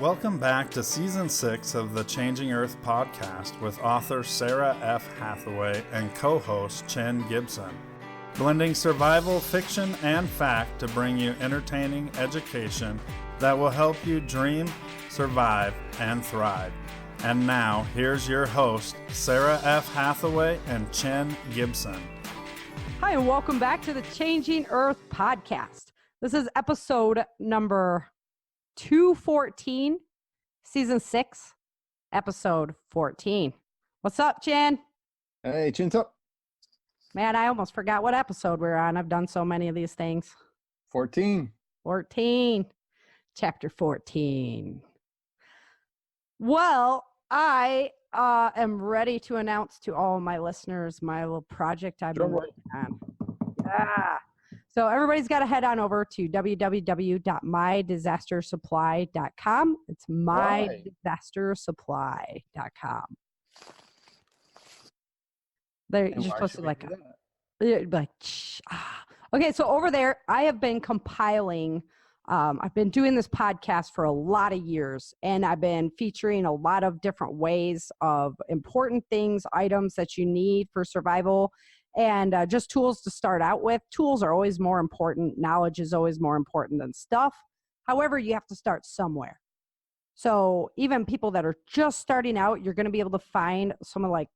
Welcome back to Season 6 of the Changing Earth podcast with author Sara F. Hathaway and co-host Chen Gibson. Blending survival, fiction, and fact to bring you entertaining education that will help you dream, survive, and thrive. And now, here's your host, Sara F. Hathaway and Chen Gibson. Hi, and welcome back to the Changing Earth podcast. This is episode number 214, season 6, episode 14. What's up, Chen? Hey, chin's up. Man, I almost forgot what episode we're on. I've done so many of these things. 14. Chapter 14. Well, I am ready to announce to all my listeners my little project I've been working on. Yeah. So everybody's got to head on over to www.mydisastersupply.com. It's mydisastersupply.com. There, you're supposed to like okay, so over there, I have been compiling. I've been doing this podcast for a lot of years, and I've been featuring a lot of different ways of important things, items that you need for survival, and just tools to start out with. Tools are always more important. Knowledge is always more important than stuff. However, you have to start somewhere. So even people that are just starting out, you're going to be able to find some of like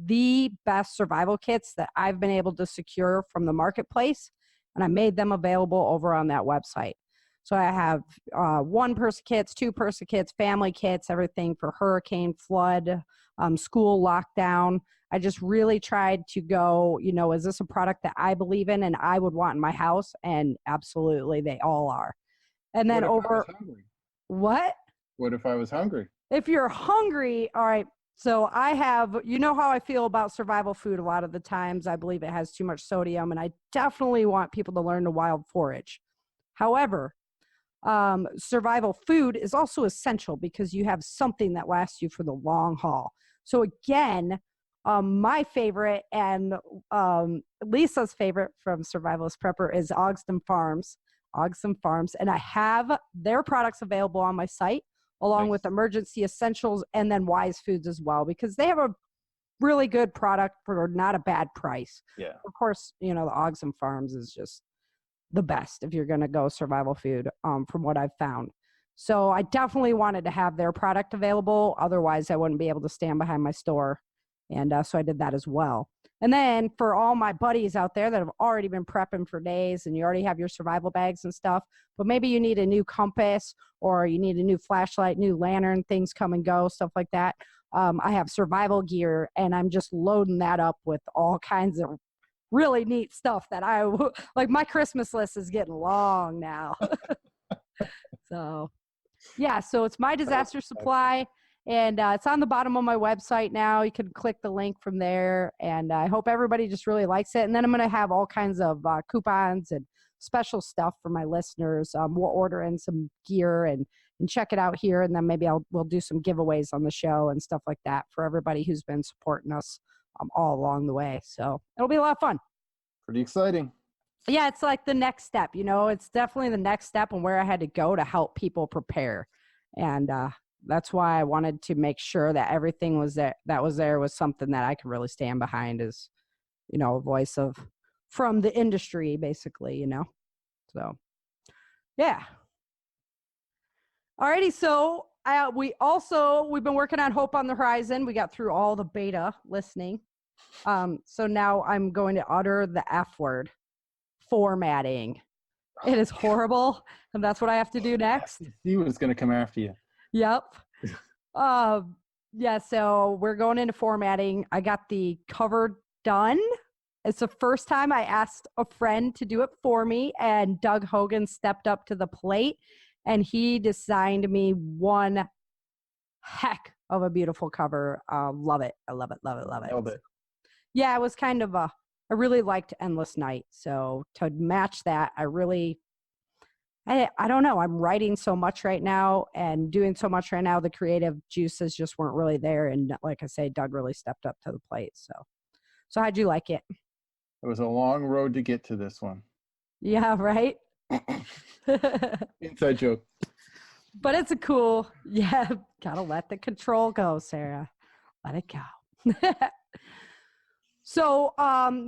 the best survival kits that I've been able to secure from the marketplace, and I made them available over on that website. So I have one-person kits, two-person kits, family kits, everything for hurricane, flood, school lockdown. I just really tried to go, is this a product that I believe in and I would want in my house? And absolutely, they all are. And then What? What if I was hungry? If you're hungry, all right. So I have, how I feel about survival food a lot of the times. I believe it has too much sodium, and I definitely want people to learn to wild forage. However, survival food is also essential because you have something that lasts you for the long haul. So again, my favorite and Lisa's favorite from Survivalist Prepper is Ogston Farms, and I have their products available on my site along with Emergency Essentials and then Wise Foods as well, because they have a really good product for not a bad price. Yeah. Of course, the Ogston Farms is just the best if you're going to go survival food, from what I've found. So I definitely wanted to have their product available. Otherwise, I wouldn't be able to stand behind my store. And so I did that as well. And then for all my buddies out there that have already been prepping for days and you already have your survival bags and stuff, but maybe you need a new compass or you need a new flashlight, new lantern, things come and go, stuff like that. I have survival gear, and I'm just loading that up with all kinds of really neat stuff that like. My Christmas list is getting long now. So it's My Disaster Supply, and it's on the bottom of my website now. You can click the link from there, and I hope everybody just really likes it. And then I'm going to have all kinds of coupons and special stuff for my listeners. We'll order in some gear and check it out here, and then maybe we'll do some giveaways on the show and stuff like that for everybody who's been supporting us all along the way. So it'll be a lot of fun. Pretty exciting. Yeah, it's like the next step. It's definitely the next step and where I had to go to help people prepare. And that's why I wanted to make sure that everything was was something that I could really stand behind as, a voice from the industry, basically, So, yeah. Alrighty, so we've been working on Hope on the Horizon. We got through all the beta listening. So now I'm going to utter the F word, formatting. It is horrible, and that's what I have to do next. See what's going to come after you. Yep. So we're going into formatting. I got the cover done. It's the first time I asked a friend to do it for me, and Doug Hogan stepped up to the plate, and he designed me one heck of a beautiful cover. Love it. I love it. Nailed it. Yeah, it was kind of I really liked Endless Night. So to match that, I don't know. I'm writing so much right now and doing so much right now. The creative juices just weren't really there. And like I say, Doug really stepped up to the plate. So how'd you like it? It was a long road to get to this one. Yeah, right? Inside joke. But it's a cool, yeah, gotta let the control go, Sarah. Let it go. So,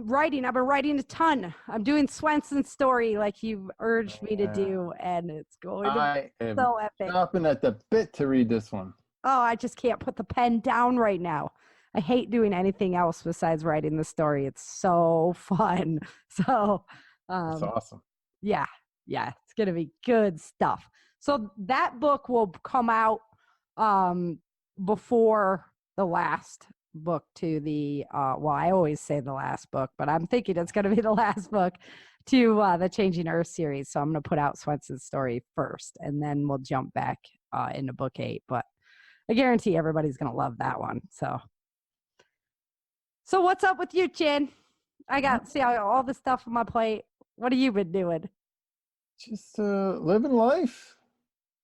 writing, I've been writing a ton. I'm doing Swenson's story like you've urged me to do, and it's going to I be am so epic. chomping at the bit to read this one. Oh, I just can't put the pen down right now. I hate doing anything else besides writing the story. It's so fun. So, That's awesome. yeah, it's gonna be good stuff. So that book will come out before the last book to the well, I always say the last book, but I'm thinking it's gonna be the last book to the Changing Earth series. So I'm gonna put out Swenson's story first, and then we'll jump back into book 8. But I guarantee everybody's gonna love that one. So what's up with you, Chin? I got all the stuff on my plate. What have you been doing? Just living life.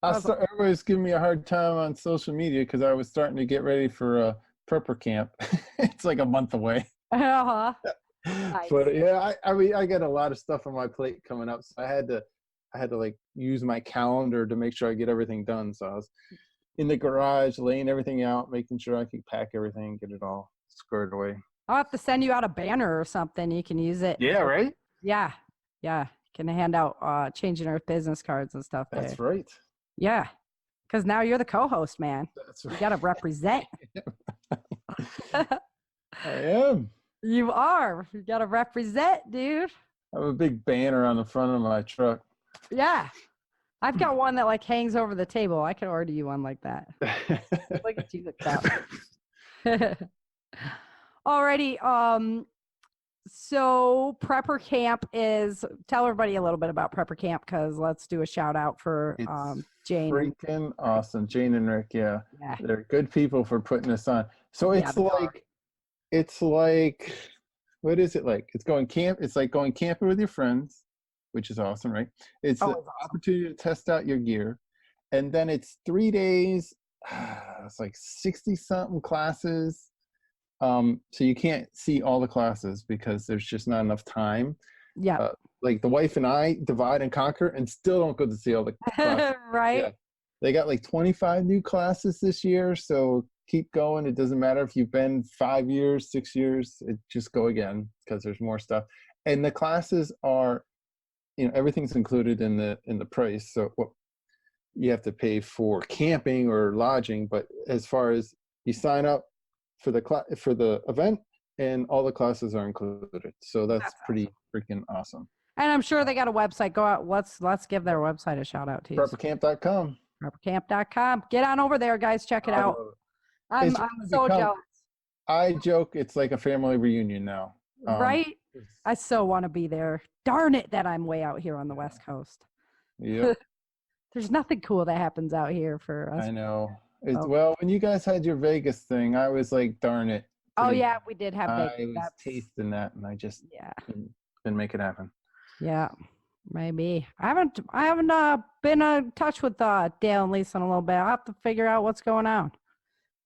Everybody's giving me a hard time on social media because I was starting to get ready for prepper camp. It's like a month away. Uh-huh. Nice. But yeah, I mean, I got a lot of stuff on my plate coming up, so I had to like use my calendar to make sure I get everything done. So I was in the garage laying everything out, making sure I could pack everything, get it all squared away. I'll have to send you out a banner or something. You can use it. Yeah, right? Yeah. Can hand out Changing Earth business cards and stuff there. That's right. Yeah. Because now you're the co-host, man. That's right. You got to represent. I am. You are. You got to represent, dude. I have a big banner on the front of my truck. Yeah. I've got one that like hangs over the table. I could order you one like that. Look at you, look up. Alrighty. So Prepper Camp tell everybody a little bit about Prepper Camp, because let's do a shout out for Jane. Freaking awesome. Jane and Rick, yeah. They're good people for putting this on. So it's like what is it like? It's like going camping with your friends, which is awesome, right? It's an opportunity to test out your gear. And then it's 3 days, it's like 60 something classes. So you can't see all the classes because there's just not enough time. Yeah. Like the wife and I divide and conquer and still don't go to see all the classes. Right. Yeah. They got like 25 new classes this year. So keep going. It doesn't matter if you've been 5 years, 6 years, just go again because there's more stuff. And the classes are, everything's included in the price. So you have to pay for camping or lodging, but as far as you sign up for the event, and all the classes are included. So that's pretty freaking awesome. And I'm sure they got a website. Go out. Let's give their website a shout out to you. Preppercamp.com. Preppercamp.com. Get on over there, guys. Check it out. I'm so jealous. I joke it's like a family reunion now. Right? I so want to be there. Darn it that I'm way out here on the West Coast. Yep. There's nothing cool that happens out here for us. I know. Well, when you guys had your Vegas thing, I was like, darn it. Oh, yeah, we did have Vegas. I was tasting that, and I just couldn't make it happen. Yeah, maybe. I haven't been in touch with Dale and Lisa in a little bit. I'll have to figure out what's going on.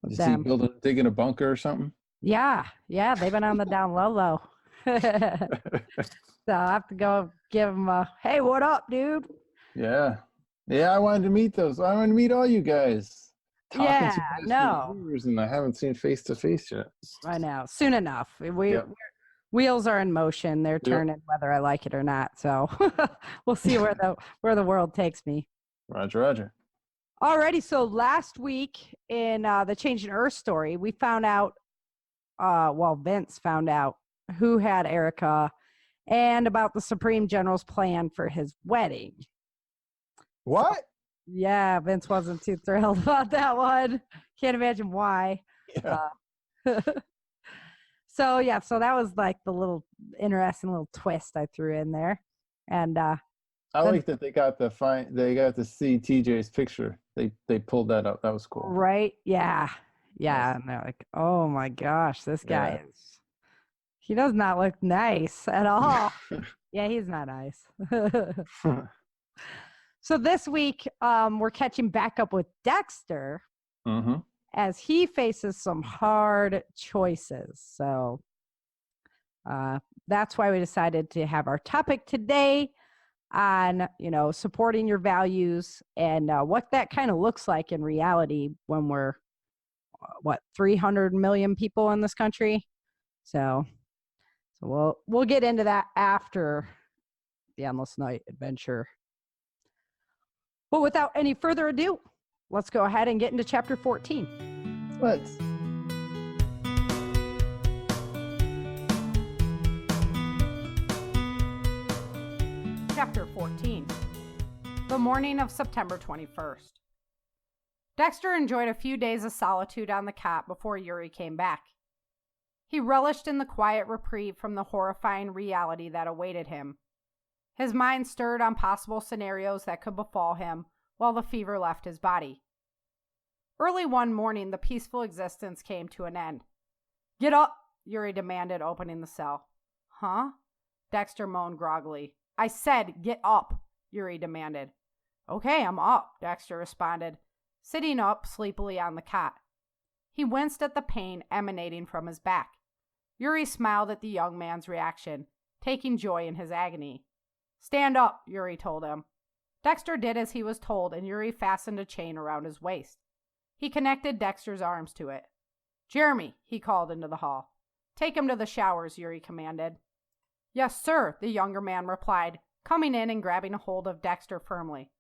Is he digging a bunker or something? Yeah, they've been on the down low. So I have to go give them hey, what up, dude? Yeah, I wanted to meet those. I wanted to meet all you guys. And I haven't seen face to face yet. I know. Soon enough. Wheels are in motion. They're turning whether I like it or not. So we'll see where the world takes me. Roger. Alrighty. So last week in the Changing Earth story, we found out, Vince found out who had Erica and about the Supreme General's plan for his wedding. What? Yeah, Vince wasn't too thrilled about that one. Can't imagine why. Yeah. So that was like the little interesting little twist I threw in there. And I like that they got to see TJ's picture. They pulled that up. That was cool. Right? Yeah. And they're like, oh my gosh, this guy he does not look nice at all. Yeah, he's not nice. So this week, we're catching back up with Dexter as he faces some hard choices. So that's why we decided to have our topic today. on, supporting your values and what that kind of looks like in reality when we're, 300 million people in this country. So we'll get into that after the Endless Night adventure. But without any further ado, let's go ahead and get into chapter 14. Let's. Chapter 14. The morning of September 21st. Dexter enjoyed a few days of solitude on the cot before Yuri came back. He relished in the quiet reprieve from the horrifying reality that awaited him. His mind stirred on possible scenarios that could befall him while the fever left his body. Early one morning, the peaceful existence came to an end. "Get up," Yuri demanded, opening the cell. "Huh?" Dexter moaned groggily. "I said get up," Yuri demanded. "Okay, I'm up," Dexter responded, sitting up sleepily on the cot. He winced at the pain emanating from his back. Yuri smiled at the young man's reaction, taking joy in his agony. "Stand up," Yuri told him. Dexter did as he was told, and Yuri fastened a chain around his waist. He connected Dexter's arms to it. "Jeremy," he called into the hall. "Take him to the showers," Yuri commanded. "Yes, sir," the younger man replied, coming in and grabbing a hold of Dexter firmly.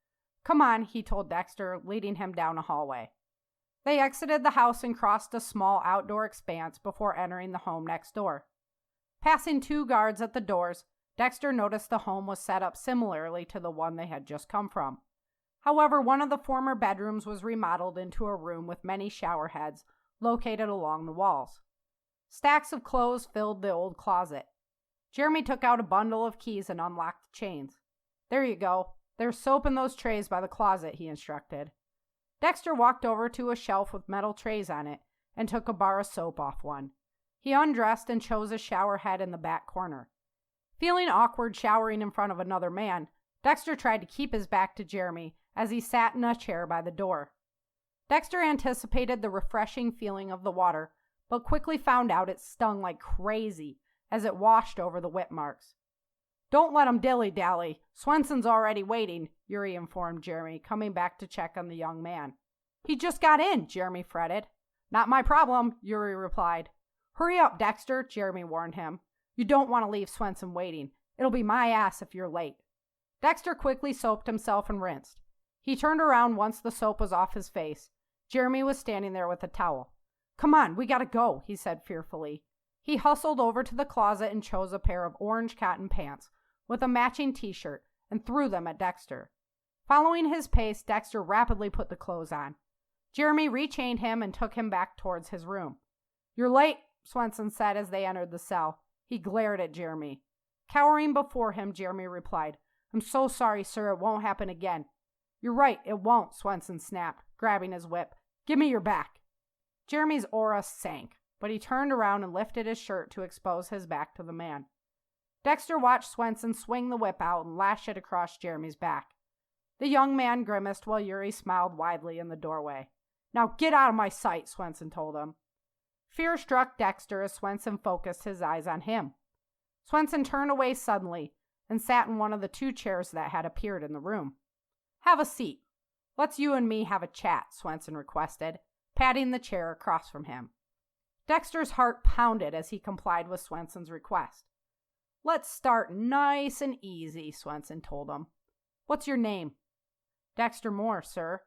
"Come on," he told Dexter, leading him down a hallway. They exited the house and crossed a small outdoor expanse before entering the home next door. Passing 2 guards at the doors, Dexter noticed the home was set up similarly to the one they had just come from. However, one of the former bedrooms was remodeled into a room with many shower heads located along the walls. Stacks of clothes filled the old closet. Jeremy took out a bundle of keys and unlocked the chains. "There you go. There's soap in those trays by the closet," he instructed. Dexter walked over to a shelf with metal trays on it and took a bar of soap off one. He undressed and chose a shower head in the back corner. Feeling awkward showering in front of another man, Dexter tried to keep his back to Jeremy as he sat in a chair by the door. Dexter anticipated the refreshing feeling of the water, but quickly found out it stung like crazy as it washed over the whip marks. "Don't let him dilly-dally. Swenson's already waiting," Yuri informed Jeremy, coming back to check on the young man. "He just got in," Jeremy fretted. "Not my problem," Yuri replied. "Hurry up, Dexter," Jeremy warned him. "You don't want to leave Swenson waiting. It'll be my ass if you're late." Dexter quickly soaped himself and rinsed. He turned around once the soap was off his face. Jeremy was standing there with a towel. "Come on, we gotta go," he said fearfully. He hustled over to the closet and chose a pair of orange cotton pants with a matching t-shirt and threw them at Dexter. Following his pace, Dexter rapidly put the clothes on. Jeremy rechained him and took him back towards his room. "You're late," Swenson said as they entered the cell. He glared at Jeremy. Cowering before him, Jeremy replied, "I'm so sorry, sir. It won't happen again." "You're right, it won't," Swenson snapped, grabbing his whip. "Give me your back." Jeremy's aura sank, but he turned around and lifted his shirt to expose his back to the man. Dexter watched Swenson swing the whip out and lash it across Jeremy's back. The young man grimaced while Yuri smiled widely in the doorway. "Now get out of my sight," Swenson told him. Fear struck Dexter as Swenson focused his eyes on him. Swenson turned away suddenly and sat in one of the 2 chairs that had appeared in the room. "Have a seat. Let's you and me have a chat," Swenson requested, patting the chair across from him. Dexter's heart pounded as he complied with Swenson's request. "Let's start nice and easy," Swenson told him. "What's your name?" "Dexter Moore, sir,"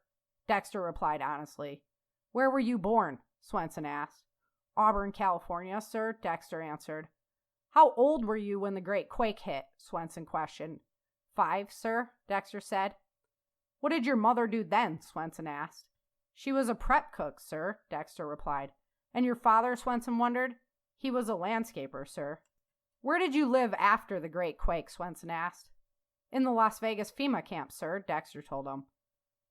Dexter replied honestly. "Where were you born?" Swenson asked. "Auburn, California, sir," Dexter answered. "How old were you when the Great Quake hit?" Swenson questioned. 5, sir," Dexter said. "What did your mother do then?" Swenson asked. "She was a prep cook, sir," Dexter replied. "And your father?" Swenson wondered. "He was a landscaper, sir." "Where did you live after the Great Quake?" Swenson asked. "In the Las Vegas FEMA camp, sir," Dexter told him.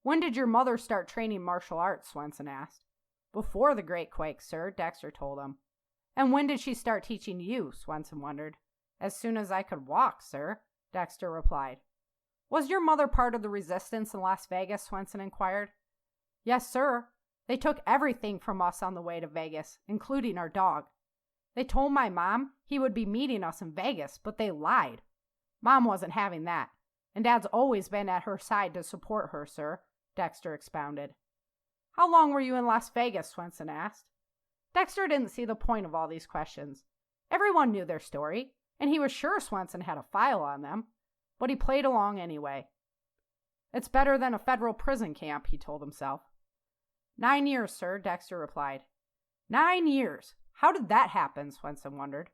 "When did your mother start training martial arts?" Swenson asked. "Before the Great Quake, sir," Dexter told him. "And when did she start teaching you?" Swenson wondered. "As soon as I could walk, sir," Dexter replied. "Was your mother part of the resistance in Las Vegas?" Swenson inquired. "Yes, sir. They took everything from us on the way to Vegas, including our dog. They told my mom he would be meeting us in Vegas, but they lied. Mom wasn't having that. And Dad's always been at her side to support her, sir, Dexter expounded. How long were you in Las Vegas? Swenson asked. Dexter didn't see the point of all these questions. Everyone knew their story, and he was sure Swenson had a file on them, but he played along anyway. It's better than a federal prison camp, he told himself. 9 years, sir, Dexter replied. 9 years? How did that happen? Swenson wondered.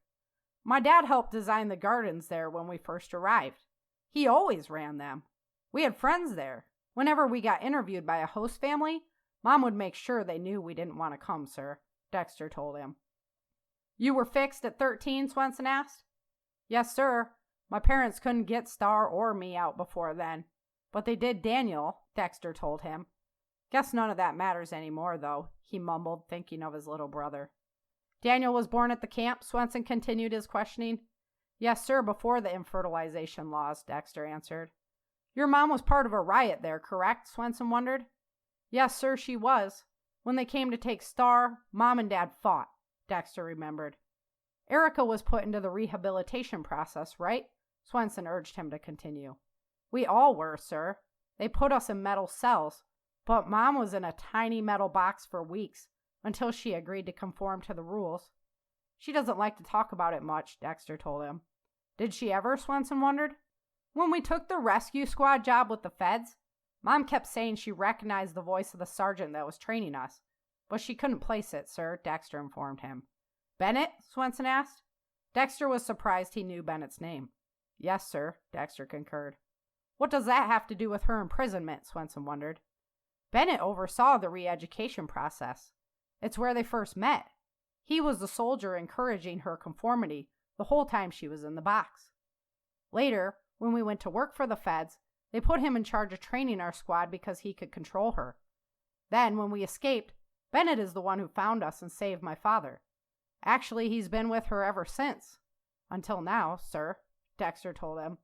My dad helped design the gardens there when we first arrived. He always ran them. We had friends there. Whenever we got interviewed by a host family, Mom would make sure they knew we didn't want to come, sir, Dexter told him. You were fixed at 13, Swenson asked. Yes, sir. My parents couldn't get Star or me out before then. But they did Daniel, Dexter told him. Guess none of that matters anymore, though, he mumbled, thinking of his little brother. Daniel was born at the camp, Swenson continued his questioning. Yes, sir, before the infertilization laws, Dexter answered. Your mom was part of a riot there, correct? Swenson wondered. Yes, sir, she was. When they came to take Star, Mom and Dad fought, Dexter remembered. Erica was put into the rehabilitation process, right? Swenson urged him to continue. We all were, sir. They put us in metal cells, but Mom was in a tiny metal box for weeks until she agreed to conform to the rules. She doesn't like to talk about it much, Dexter told him. Did she ever? Swenson wondered. When we took the rescue squad job with the feds, Mom kept saying she recognized the voice of the sergeant that was training us, but she couldn't place it, sir, Dexter informed him. Bennett? Swenson asked. Dexter was surprised he knew Bennett's name. Yes, sir, Dexter concurred. What does that have to do with her imprisonment? Swenson wondered. Bennett oversaw the re-education process. It's where they first met. He was the soldier encouraging her conformity the whole time she was in the box. Later, when we went to work for the feds, they put him in charge of training our squad because he could control her. Then, when we escaped, Bennett is the one who found us and saved my father. Actually, he's been with her ever since. Until now, sir, Dexter told him.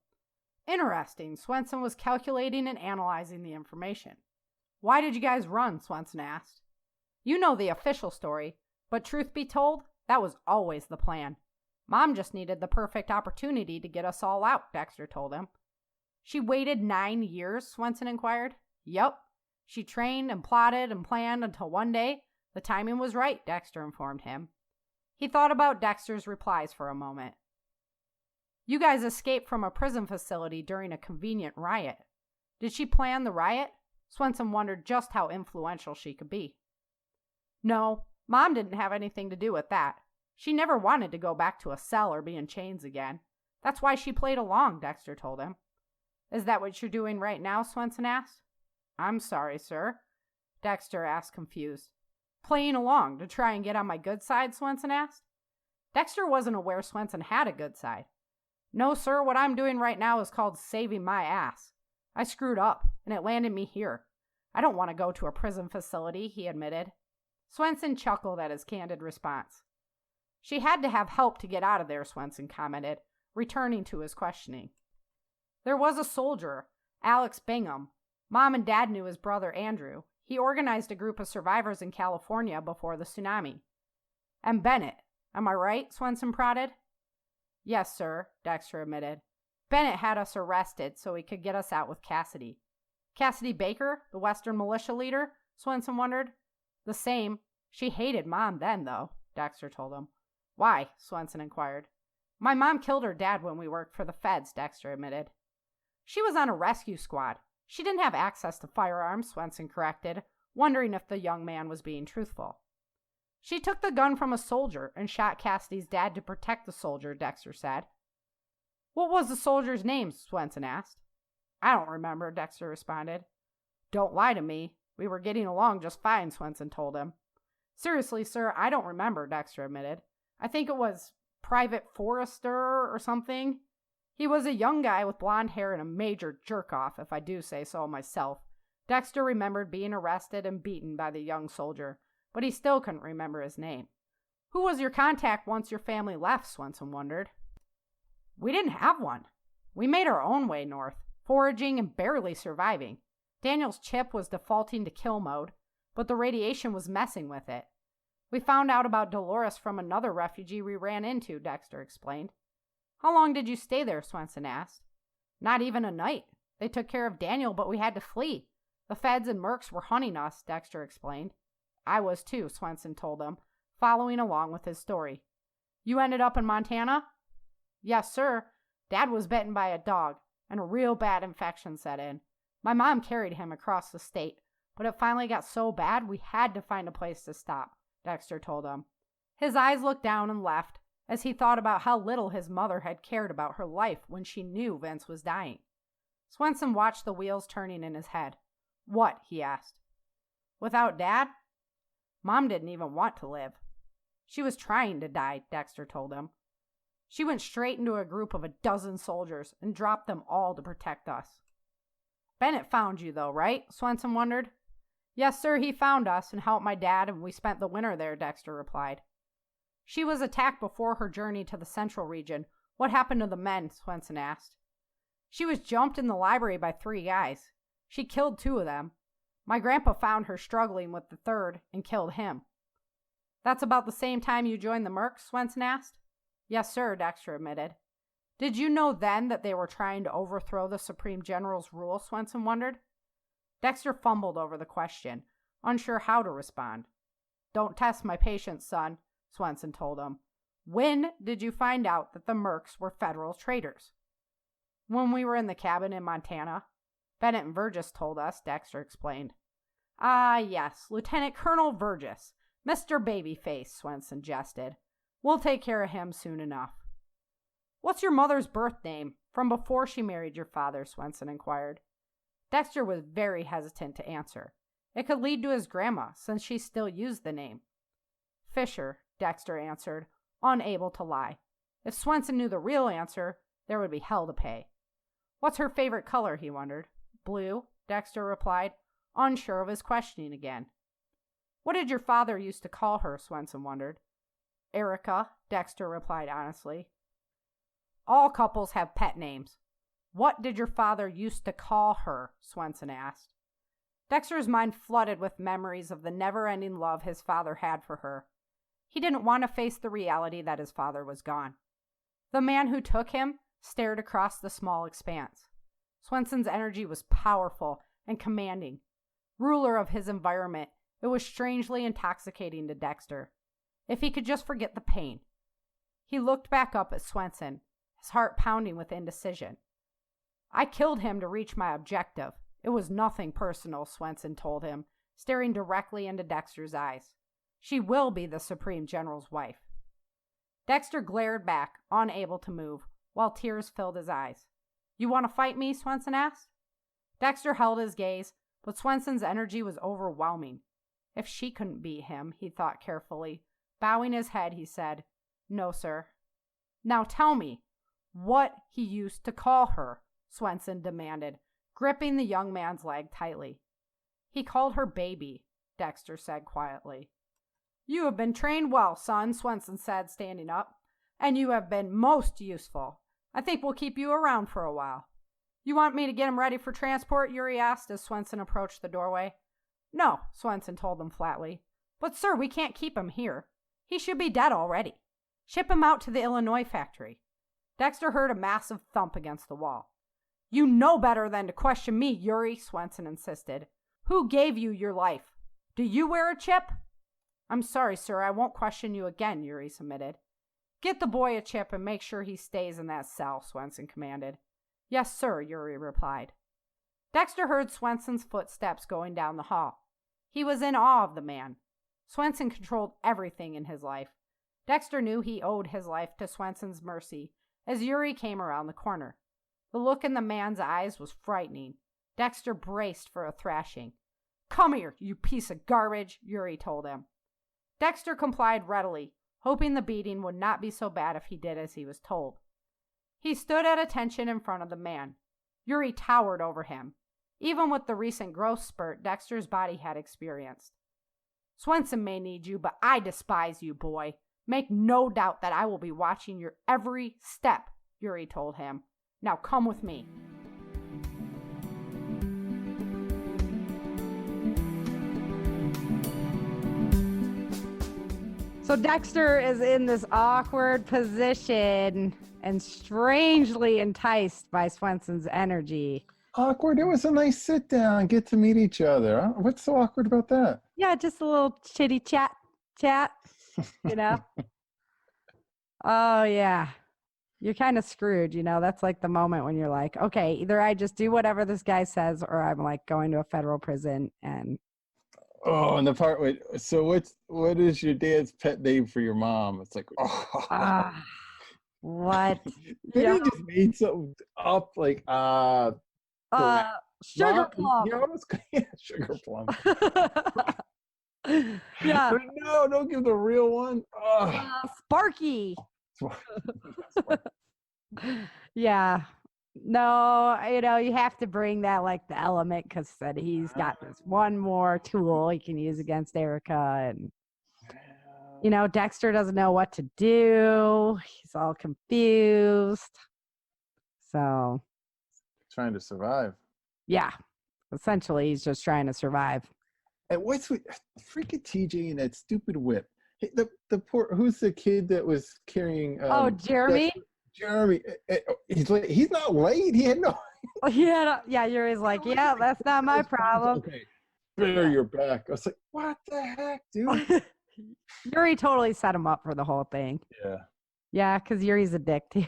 Interesting. Swenson was calculating and analyzing the information. Why did you guys run? Swenson asked. You know the official story, but truth be told, that was always the plan. Mom just needed the perfect opportunity to get us all out, Dexter told him. She waited 9 years? Swenson inquired. Yup. She trained and plotted and planned until one day the timing was right, Dexter informed him. He thought about Dexter's replies for a moment. You guys escaped from a prison facility during a convenient riot. Did she plan the riot? Swenson wondered just how influential she could be. No, Mom didn't have anything to do with that. She never wanted to go back to a cell or be in chains again. That's why she played along, Dexter told him. Is that what you're doing right now? Swenson asked. I'm sorry, sir, Dexter asked, confused. Playing along to try and get on my good side? Swenson asked. Dexter wasn't aware Swenson had a good side. No, sir, what I'm doing right now is called saving my ass. I screwed up, and it landed me here. I don't want to go to a prison facility, he admitted. Swenson chuckled at his candid response. She had to have help to get out of there, Swenson commented, returning to his questioning. There was a soldier, Alex Bingham. Mom and Dad knew his brother Andrew. He organized a group of survivors in California before the tsunami. And Bennett, am I right? Swenson prodded. Yes, sir, Dexter admitted. Bennett had us arrested so he could get us out with Cassidy. Cassidy Baker, the Western militia leader? Swenson wondered. The same. She hated Mom then, though, Dexter told him. Why? Swenson inquired. My mom killed her dad when we worked for the feds, Dexter admitted. She was on a rescue squad. She didn't have access to firearms, Swenson corrected, wondering if the young man was being truthful. She took the gun from a soldier and shot Cassidy's dad to protect the soldier, Dexter said. What was the soldier's name? Swenson asked. I don't remember, Dexter responded. Don't lie to me. We were getting along just fine, Swenson told him. Seriously, sir, I don't remember, Dexter admitted. I think it was Private Forrester or something. He was a young guy with blonde hair and a major jerk-off, if I do say so myself. Dexter remembered being arrested and beaten by the young soldier, but he still couldn't remember his name. Who was your contact once your family left? Swenson wondered. We didn't have one. We made our own way north, foraging and barely surviving. Daniel's chip was defaulting to kill mode, but the radiation was messing with it. We found out about Dolores from another refugee we ran into, Dexter explained. How long did you stay there? Swenson asked. Not even a night, They took care of Daniel, but we had to flee. The feds and mercs were hunting us, Dexter explained. I was too, Swenson told him, following along with his story. You ended up in Montana? Yes, sir. Dad was bitten by a dog, and a real bad infection set in. My mom carried him across the state, but it finally got so bad we had to find a place to stop, Dexter told him. His eyes looked down and left as he thought about how little his mother had cared about her life when she knew Vince was dying. Swenson watched the wheels turning in his head. What? He asked. Without Dad? Mom didn't even want to live. She was trying to die, Dexter told him. She went straight into a group of 12 soldiers and dropped them all to protect us. Bennett found you, though, right? Swenson wondered. Yes, sir, he found us and helped my dad, and we spent the winter there, Dexter replied. She was attacked before her journey to the central region. What happened to the men? Swenson asked. She was jumped in the library by 3 guys. She killed 2 of them. My grandpa found her struggling with the 3rd and killed him. That's about the same time you joined the Mercs? Swenson asked. Yes, sir, Dexter admitted. Did you know then that they were trying to overthrow the Supreme General's rule? Swenson wondered. Dexter fumbled over the question, unsure how to respond. Don't test my patience, son, Swenson told him. When did you find out that the Mercs were federal traitors? When we were in the cabin in Montana. Bennett and Vergis told us, Dexter explained. Ah, yes, Lieutenant Colonel Vergis. Mr. Babyface, Swenson jested. We'll take care of him soon enough. What's your mother's birth name from before she married your father? Swenson inquired. Dexter was very hesitant to answer. It could lead to his grandma, since she still used the name. Fisher, Dexter answered, unable to lie. If Swenson knew the real answer, there would be hell to pay. What's her favorite color? He wondered. Blue, Dexter replied, unsure of his questioning again. What did your father used to call her? Swenson wondered. Erica, Dexter replied honestly. All couples have pet names. What did your father used to call her? Swenson asked. Dexter's mind flooded with memories of the never-ending love his father had for her. He didn't want to face the reality that his father was gone. The man who took him stared across the small expanse. Swenson's energy was powerful and commanding. Ruler of his environment, it was strangely intoxicating to Dexter. If he could just forget the pain. He looked back up at Swenson, his heart pounding with indecision. I killed him to reach my objective. It was nothing personal, Swenson told him, staring directly into Dexter's eyes. She will be the Supreme General's wife. Dexter glared back, unable to move, while tears filled his eyes. You want to fight me? Swenson asked. Dexter held his gaze, but Swenson's energy was overwhelming. If she couldn't beat him, he thought carefully. Bowing his head, he said, No, sir. Now tell me what he used to call her, Swenson demanded, gripping the young man's leg tightly. He called her baby, Dexter said quietly. You have been trained well, son, Swenson said, standing up, and you have been most useful. I think we'll keep you around for a while. You want me to get him ready for transport? Yuri asked as Swenson approached the doorway. No, Swenson told him flatly. But sir, we can't keep him here. He should be dead already. Ship him out to the Illinois factory. Dexter heard a massive thump against the wall. You know better than to question me, Yuri, Swenson insisted. Who gave you your life? Do you wear a chip? I'm sorry, sir, I won't question you again, Yuri submitted. Get the boy a chip and make sure he stays in that cell, Swenson commanded. Yes, sir, Yuri replied. Dexter heard Swenson's footsteps going down the hall. He was in awe of the man. Swenson controlled everything in his life. Dexter knew he owed his life to Swenson's mercy as Yuri came around the corner. The look in the man's eyes was frightening. Dexter braced for a thrashing. Come here, you piece of garbage, Yuri told him. Dexter complied readily, hoping the beating would not be so bad if he did as he was told. He stood at attention in front of the man. Yuri towered over him, even with the recent growth spurt Dexter's body had experienced. Swenson may need you, but I despise you, boy. Make no doubt that I will be watching your every step, Yuri told him. Now come with me. So Dexter is in this awkward position and strangely enticed by Swenson's energy. Awkward. It was a nice sit down, get to meet each other. What's so awkward about that? Yeah, just a little chitty chat, you know? Oh, yeah. You're kind of screwed, you know? That's like the moment when you're like, okay, either I just do whatever this guy says or I'm like going to a federal prison and Oh, and the part with so what is your dad's pet name for your mom? It's like, oh, what? then Yeah. he just made something up like Sugar mom, plum. you almost yeah, sugar plum. Yeah. No, don't give the real one. Sparky. Yeah. No, you know, you have to bring that like the element because then he's got this one more tool he can use against Erica. And, you know, Dexter doesn't know what to do. He's all confused. So, Trying to survive. yeah, essentially, he's just trying to survive. And what's with freaking TJ and that stupid whip? The poor who's the kid that was carrying? Jeremy. Jeremy, he's not late. He had no. Yeah, Yuri's like, yeah, that's not my problem. Okay, bear your back. I was like, what the heck, dude? Yuri totally set him up for the whole thing. Yeah. Yeah, because Yuri's a dick too.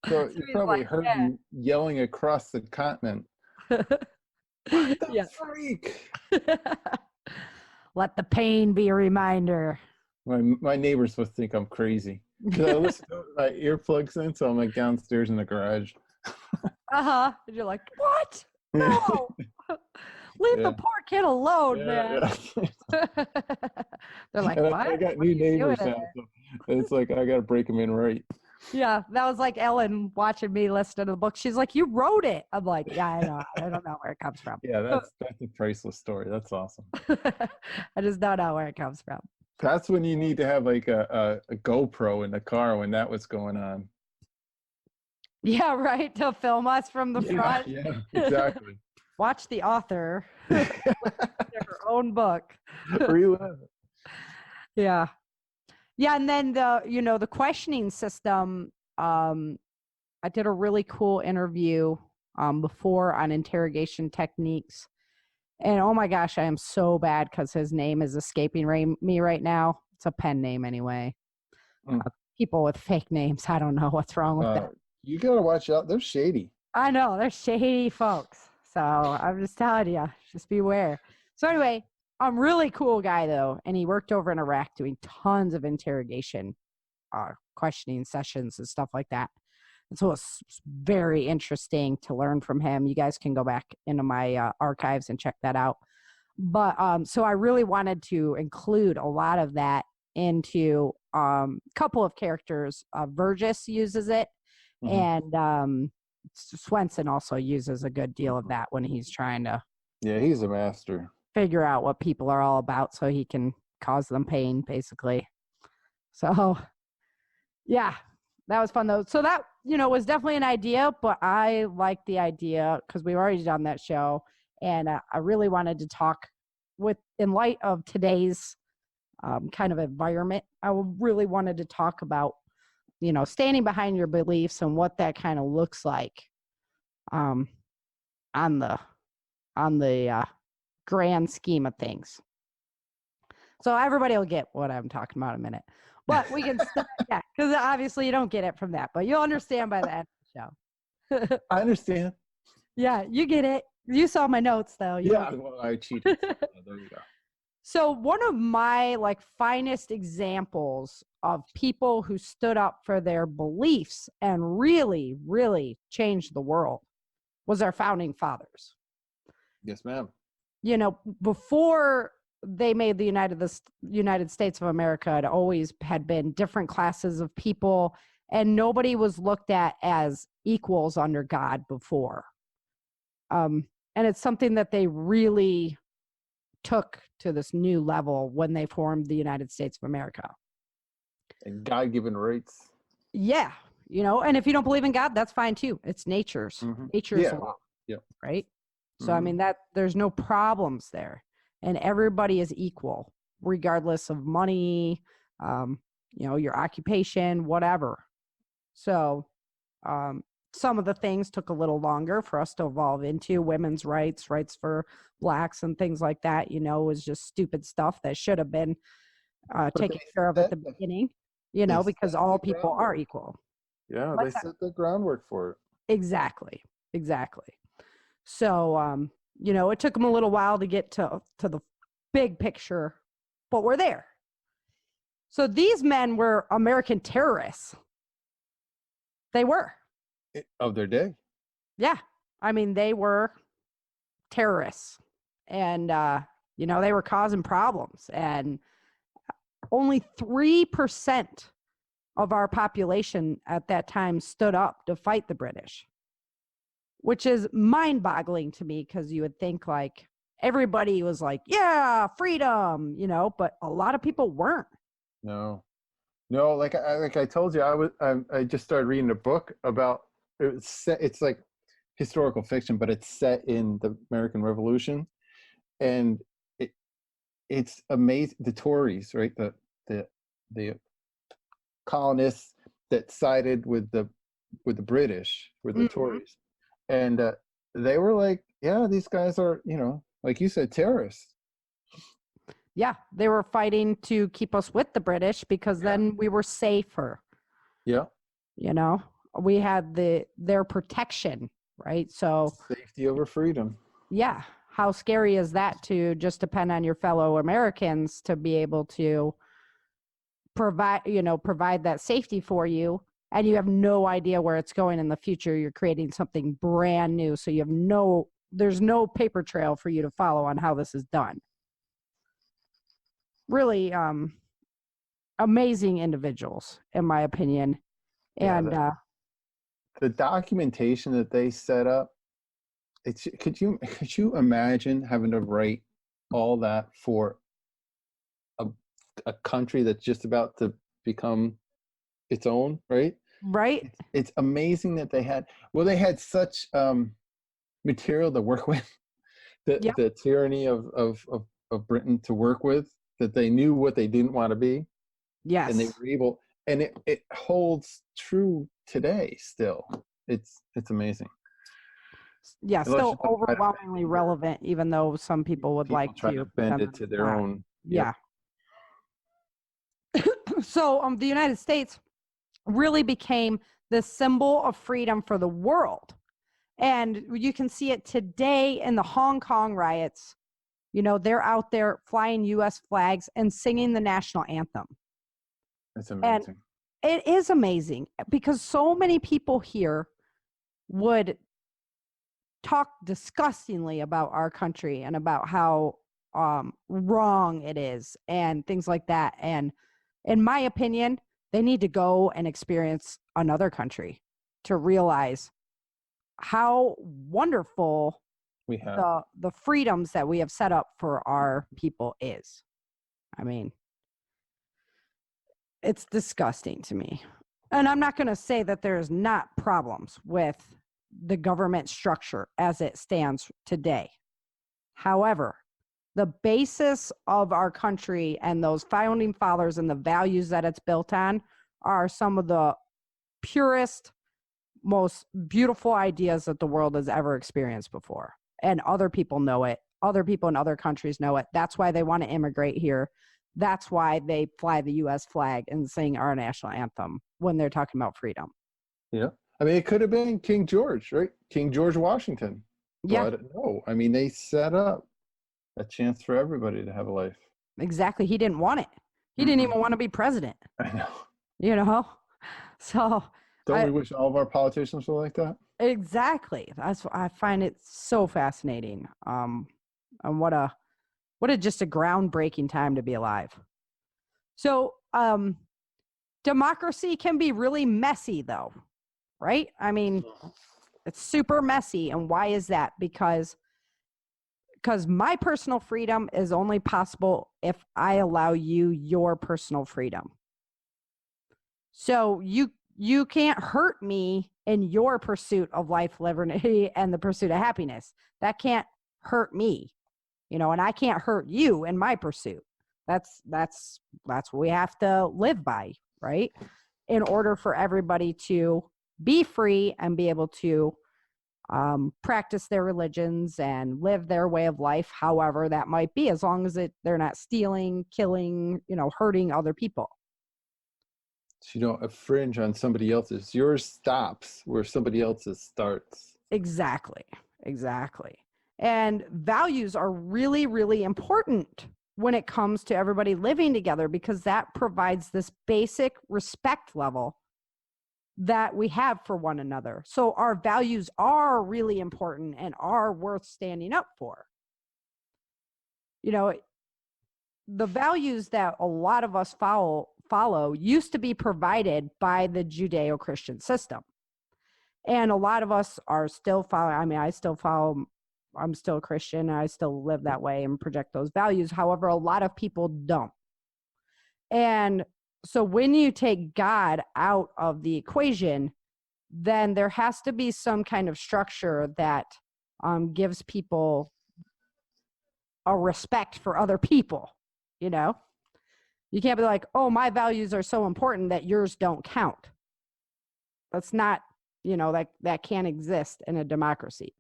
So you probably like, heard him yelling across the continent. What the freak? Let the pain be a reminder. My neighbor's supposed to think I'm crazy. I listen to my earplugs in, so I'm like downstairs in the garage. And you're like, what? No. Leave the poor kid alone, man. Yeah. They're like, what? I got new neighbors now. So it's like I got to break them in right. Yeah, that was like Ellen watching me listen to the book. She's like, you wrote it. I'm like, yeah, I know. I don't know where it comes from. Yeah, that's a priceless story. That's awesome. I just don't know where it comes from. That's when you need to have like a GoPro in the car when that was going on. Yeah, right. To film us from the front. Yeah, exactly. Watch the author her own book. Relive. Yeah. Yeah, and then the questioning system, I did a really cool interview before on interrogation techniques. And oh my gosh, I am so bad because his name is escaping me right now. It's a pen name anyway. People with fake names, I don't know what's wrong with that. You got to watch out. They're shady. I know, they're shady folks. So I'm just telling you, just beware. So anyway, really cool guy though. And he worked over in Iraq doing tons of interrogation, questioning sessions and stuff like that. And so it's very interesting to learn from him. You guys can go back into my archives and check that out. But so I really wanted to include a lot of that into a couple of characters. Vergis uses it, and Swenson also uses a good deal of that when he's trying to. Yeah, he's a master. Figure out what people are all about so he can cause them pain, basically. So, yeah. That was fun though. So that, was definitely an idea, but I liked the idea because we've already done that show. And I really wanted to talk in light of today's kind of environment. I really wanted to talk about, standing behind your beliefs and what that kind of looks like on the grand scheme of things. So everybody will get what I'm talking about in a minute. But we can start, because obviously you don't get it from that, but you'll understand by the end of the show. I understand. Yeah, you get it. You saw my notes, though. Well, I cheated. There you go. So one of my finest examples of people who stood up for their beliefs and really, really changed the world was our founding fathers. Yes, ma'am. Before they made the United States of America, it always had been different classes of people, and nobody was looked at as equals under God before. And it's something that they really took to this new level when they formed the United States of America. And God-given rights. Yeah. And if you don't believe in God, that's fine too. It's nature's law. Yeah. Right? So, I mean, there's no problems there. And everybody is equal, regardless of money, your occupation, whatever. So some of the things took a little longer for us to evolve into. Women's rights, rights for blacks and things like that, was just stupid stuff that should have been taken care of at the beginning, because all people are equal. Yeah, they set the groundwork for it. Exactly. So, it took them a little while to get to the big picture, but we're there. So these men were American terrorists. They were. Of their day. Yeah. I mean, they were terrorists. And, they were causing problems. And only 3% of our population at that time stood up to fight the British, which is mind-boggling to me, because you would think like everybody was like, yeah, freedom, but a lot of people weren't. No, like I told you, I just started reading a book about it's like historical fiction, but it's set in the American Revolution, and it's amazing. The Tories, right? The colonists that sided with the British were the Tories, and they were like, yeah, these guys are, like you said, terrorists. Yeah, they were fighting to keep us with the British, because then we were safer. Yeah. We had their protection, right? So safety over freedom. Yeah. How scary is that, to just depend on your fellow Americans to be able to provide that safety for you, and you have no idea where it's going in the future. You're creating something brand new, so there's no paper trail for you to follow on how this is done. Really amazing individuals, in my opinion. And the documentation that they set up, could you imagine having to write all that for a country that's just about to become its own, right? Right. It's amazing that they had such material to work with, the tyranny of Britain to work with, that they knew what they didn't want to be. Yes. And they were able, and it holds true today still. It's amazing. Yeah, still overwhelmingly relevant, even though some people would like to bend it to their own. Yeah. So the United States really became the symbol of freedom for the world. And you can see it today in the Hong Kong riots. They're out there flying U.S. flags and singing the national anthem. It's amazing. And it is amazing, because so many people here would talk disgustingly about our country and about how wrong it is and things like that. And in my opinion, they need to go and experience another country to realize how wonderful we have the freedoms that we have set up for our people is. I mean, it's disgusting to me. And I'm not going to say that there's not problems with the government structure as it stands today. However, the basis of our country and those founding fathers and the values that it's built on are some of the purest, most beautiful ideas that the world has ever experienced before. And other people know it. Other people in other countries know it. That's why they want to immigrate here. That's why they fly the U.S. flag and sing our national anthem when they're talking about freedom. Yeah. I mean, it could have been King George, right? King George Washington. Yeah. But no, I mean, they set up a chance for everybody to have a life. Exactly. He didn't want it. He didn't even want to be president. I know. So don't we wish all of our politicians were like that? Exactly. That's what I find it so fascinating. And what a just a groundbreaking time to be alive. So democracy can be really messy, though, right? I mean, it's super messy. And why is that? Because my personal freedom is only possible if I allow you your personal freedom. So you can't hurt me in your pursuit of life, liberty, and the pursuit of happiness. That can't hurt me, and I can't hurt you in my pursuit. That's what we have to live by, right? In order for everybody to be free and be able to practice their religions and live their way of life, however that might be, as long as they're not stealing, killing, hurting other people. So you don't infringe on somebody else's. Yours stops where somebody else's starts. Exactly. And values are really, really important when it comes to everybody living together, because that provides this basic respect level that we have for one another. So our values are really important and are worth standing up for. The values that a lot of us follow used to be provided by the Judeo-Christian system. And a lot of us are still following. I mean, I still follow, I'm still a Christian, and I still live that way and project those values. However, a lot of people don't. And so when you take God out of the equation, then there has to be some kind of structure that gives people a respect for other people, You can't be like, oh, my values are so important that yours don't count. That's not, that can't exist in a democracy.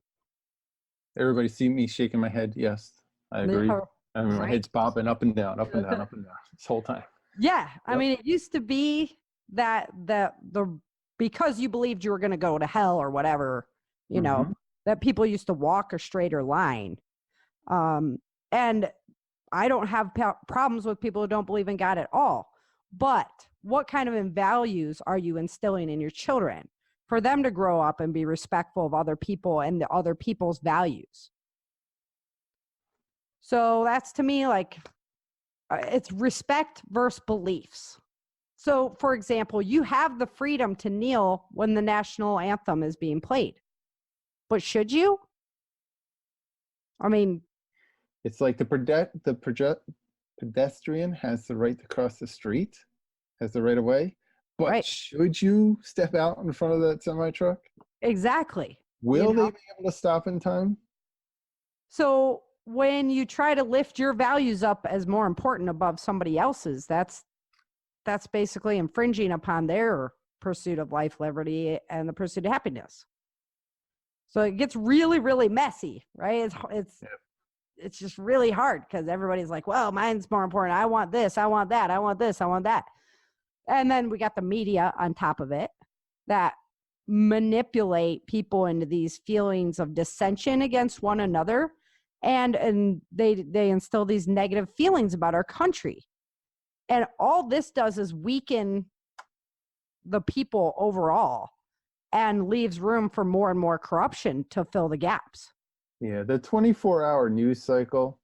Everybody see me shaking my head. Yes, I agree. I mean, my head's bobbing up and down, up and down, up and down this whole time. Yeah. I mean, it used to be that because you believed you were going to go to hell or whatever, that people used to walk a straighter line. And I don't have problems with people who don't believe in God at all. But what kind of values are you instilling in your children for them to grow up and be respectful of other people and the other people's values? So that's, to me, like, it's respect versus beliefs. So, for example, you have the freedom to kneel when the national anthem is being played. But should you? I mean, it's like the pedestrian has the right to cross the street, has the right of way. But right. Should you step out in front of that semi-truck? Exactly. Will they be able to stop in time? So when you try to lift your values up as more important above somebody else's, that's basically infringing upon their pursuit of life, liberty, and the pursuit of happiness. So it gets really, really messy, right? It's just really hard because everybody's like, well, mine's more important. I want this. I want that. I want this. I want that. And then we got the media on top of it that manipulate people into these feelings of dissension against one another. And they instill these negative feelings about our country. And all this does is weaken the people overall and leaves room for more and more corruption to fill the gaps. Yeah, the 24-hour news cycle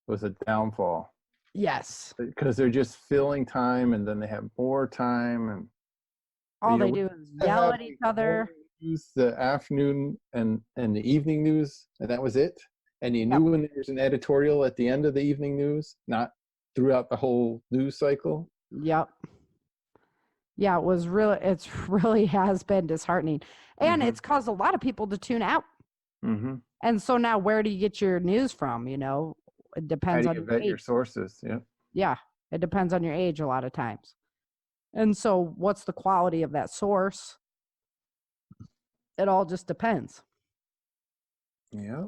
was a downfall. Yes. Because they're just filling time, and then they have more time, and all they do is yell at each other. News, the afternoon and the evening news, and that was it. And you knew when there was an editorial at the end of the evening news, not throughout the whole news cycle. Yep. Yeah, it really has been disheartening. And it's caused a lot of people to tune out. Mm-hmm. And so now where do you get your news from? It depends on your sources. Yeah. Yeah. It depends on your age a lot of times. And so what's the quality of that source? It all just depends. Yeah.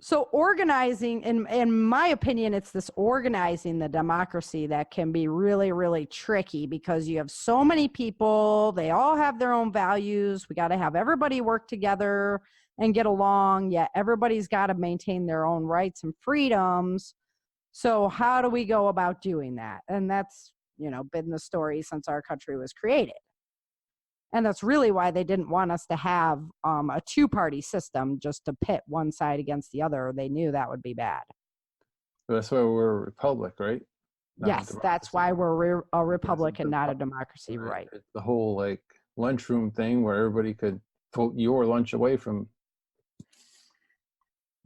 So organizing, in my opinion, it's this organizing the democracy that can be really, really tricky because you have so many people. They all have their own values. We got to have everybody work together and get along. Yet everybody's got to maintain their own rights and freedoms. So how do we go about doing that? And that's, been the story since our country was created. And that's really why they didn't want us to have a two-party system just to pit one side against the other. They knew that would be bad. That's why we're a republic, right? Yes, that's why we're a republic and not a democracy, right? It's the whole lunchroom thing where everybody could vote your lunch away from.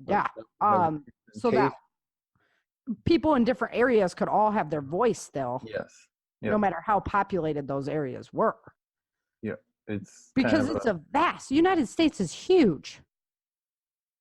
Yeah. So that people in different areas could all have their voice still. Yes. No matter how populated those areas were. Yeah. It's because it's a vast. United States is huge.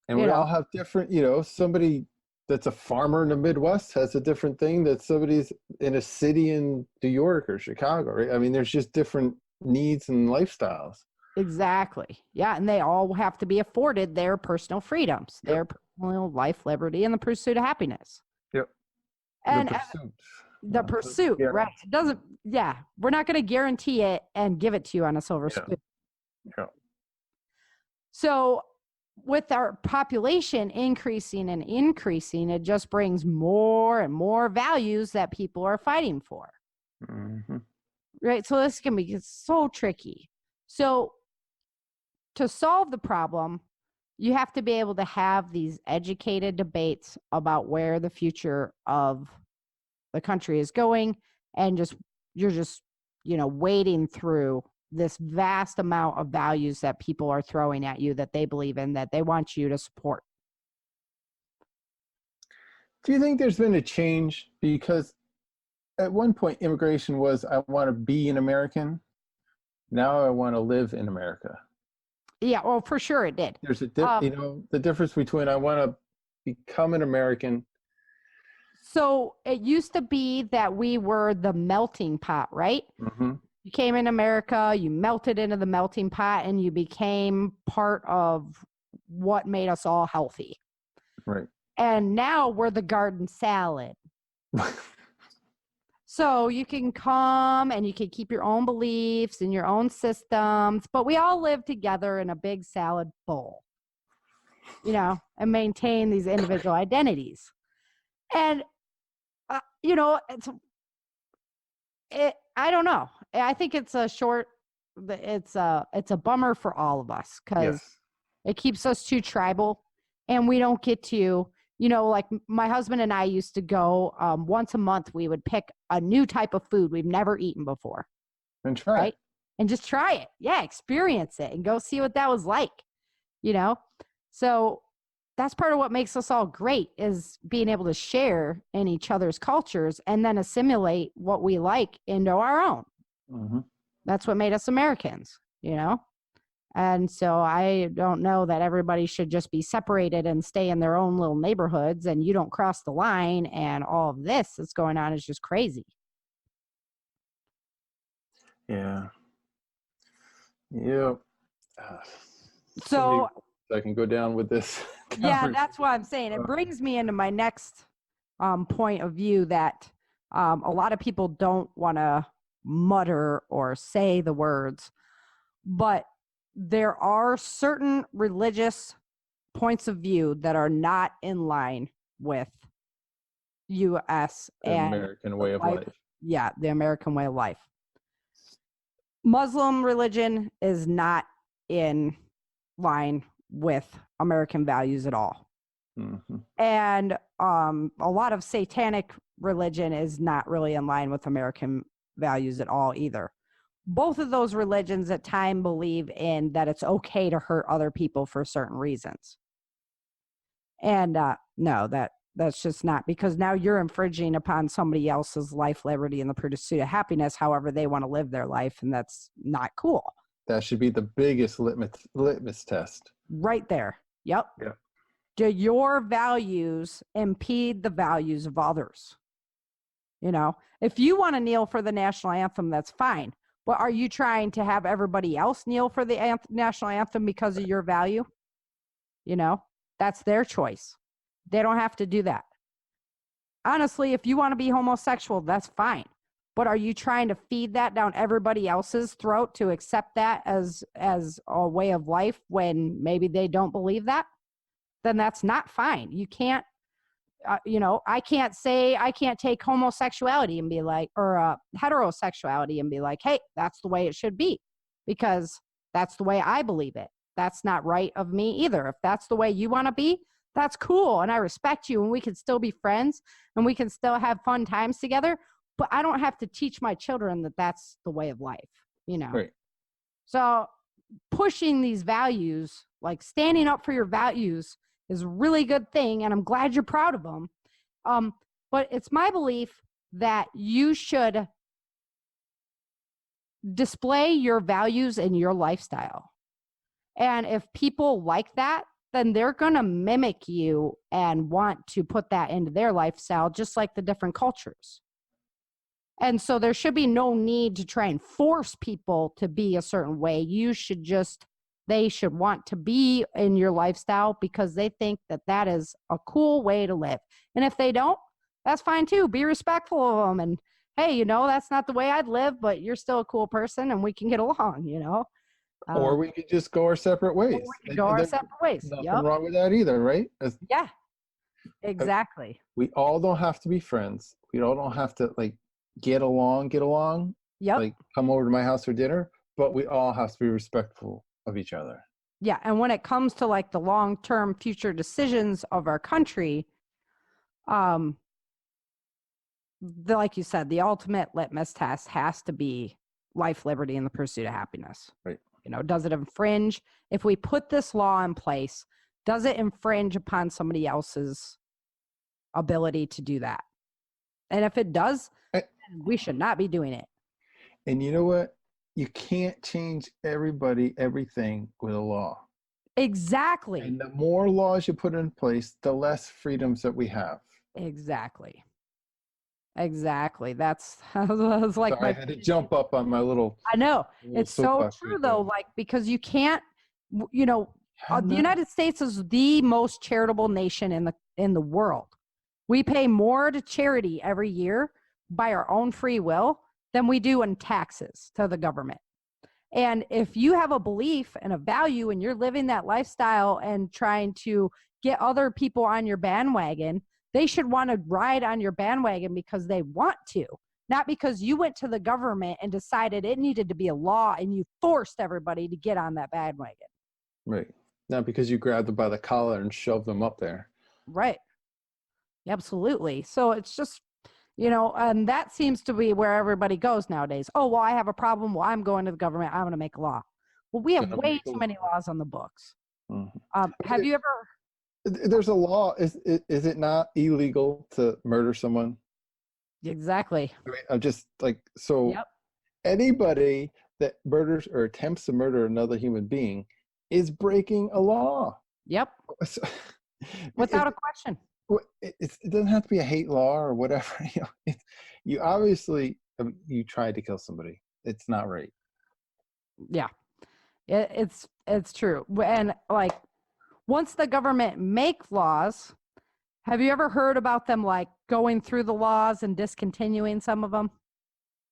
And we all have different, somebody that's a farmer in the Midwest has a different thing that somebody's in a city in New York or Chicago, right? I mean, there's just different needs and lifestyles. Exactly. Yeah. And they all have to be afforded their personal freedoms, their personal life, liberty, and the pursuit of happiness. Yep. And The pursuit. the pursuit, right? It doesn't, yeah. We're not going to guarantee it and give it to you on a silver spoon. Yeah. So, with our population increasing and increasing, it just brings more and more values that people are fighting for. Mm-hmm. Right? So, this can be so tricky. So, to solve the problem, you have to be able to have these educated debates about where the future of the country is going, and you're just wading through this vast amount of values that people are throwing at you that they believe in, that they want you to support. Do you think there's been a change? Because at one point immigration was, I want to be an American. Now I want to live in America. Yeah, well, for sure it did. There's a the difference between I want to become an American. So it used to be that we were the melting pot, right? Mm-hmm. You came in America, you melted into the melting pot, and you became part of what made us all healthy. Right. And now we're the garden salad. So you can come and you can keep your own beliefs and your own systems, but we all live together in a big salad bowl, and maintain these individual identities. And, I don't know. I think it's a bummer for all of us, because it keeps us too tribal, and we don't get to, like my husband and I used to go once a month. We would pick a new type of food we've never eaten before. And try it. And just try it. Yeah, experience it and go see what that was like, So that's part of what makes us all great, is being able to share in each other's cultures and then assimilate what we like into our own. Mm-hmm. That's what made us Americans, And so I don't know that everybody should just be separated and stay in their own little neighborhoods, and you don't cross the line, and all of this that's going on is just crazy. Yeah. Yep. So I can go down with this. Yeah, that's what I'm saying. It brings me into my next point of view, that a lot of people don't want to mutter or say the words, but there are certain religious points of view that are not in line with U.S. and American way of life. Yeah, the American way of life. Muslim religion is not in line with American values at all. Mm-hmm. And a lot of satanic religion is not really in line with American values at all either. Both of those religions at times believe in that it's okay to hurt other people for certain reasons. And no, that's just not, because now you're infringing upon somebody else's life, liberty, and the pursuit of happiness, however they want to live their life, and that's not cool. That should be the biggest litmus test. Right there. Yep. Yeah. Do your values impede the values of others? If you want to kneel for the national anthem, that's fine. But are you trying to have everybody else kneel for the national anthem because of your value? That's their choice. They don't have to do that. Honestly, if you want to be homosexual, that's fine. But are you trying to feed that down everybody else's throat to accept that as a way of life when maybe they don't believe that? Then that's not fine. You can't, I can't take homosexuality and be like, or heterosexuality and be like, hey, that's the way it should be, because that's the way I believe it. That's not right of me either. If that's the way you want to be, that's cool. And I respect you, and we can still be friends, and we can still have fun times together. But I don't have to teach my children that that's the way of life, Right. So pushing these values, like standing up for your values, is a really good thing, and I'm glad you're proud of them. But it's my belief that you should display your values in your lifestyle. And if people like that, then they're going to mimic you and want to put that into their lifestyle, just like the different cultures. And so there should be no need to try and force people to be a certain way. They should want to be in your lifestyle because they think that that is a cool way to live. And if they don't, that's fine too. Be respectful of them. And hey, that's not the way I'd live, but you're still a cool person and we can get along, Or we could just go our separate ways. Nothing wrong with that either, right? Yeah, exactly. We all don't have to be friends. We all don't have to get along, Yep. like come over to my house for dinner, but we all have to be respectful of each other. Yeah. And when it comes to the long-term future decisions of our country, like you said, the ultimate litmus test has to be life, liberty, and the pursuit of happiness. Right. Does it infringe? If we put this law in place, does it infringe upon somebody else's ability to do that? And if it does, we should not be doing it. And you know what? You can't change everything with a law. Exactly. And the more laws you put in place, the less freedoms that we have. Exactly. That's like I had to jump up on my little. I know. It's so true though, because you can't, the United States is the most charitable nation in the world. We pay more to charity every year by our own free will than we do in taxes to the government. And if you have a belief and a value and you're living that lifestyle and trying to get other people on your bandwagon, they should want to ride on your bandwagon because they want to, not because you went to the government and decided it needed to be a law and you forced everybody to get on that bandwagon. Right. Not because you grabbed them by the collar and shoved them up there. Right. Absolutely. So it's just, and that seems to be where everybody goes nowadays. Oh, well, I have a problem. Well, I'm going to the government. I'm going to make a law. Well, we have way too many laws on the books. Mm-hmm. Have you ever... There's a law. Is it not illegal to murder someone? Exactly. I mean, I'm just Yep. Anybody that murders or attempts to murder another human being is breaking a law. Yep. Without a question. It doesn't have to be a hate law or whatever. You obviously, you tried to kill somebody. It's not right. Yeah, it's true. And once the government make laws, have you ever heard about them going through the laws and discontinuing some of them?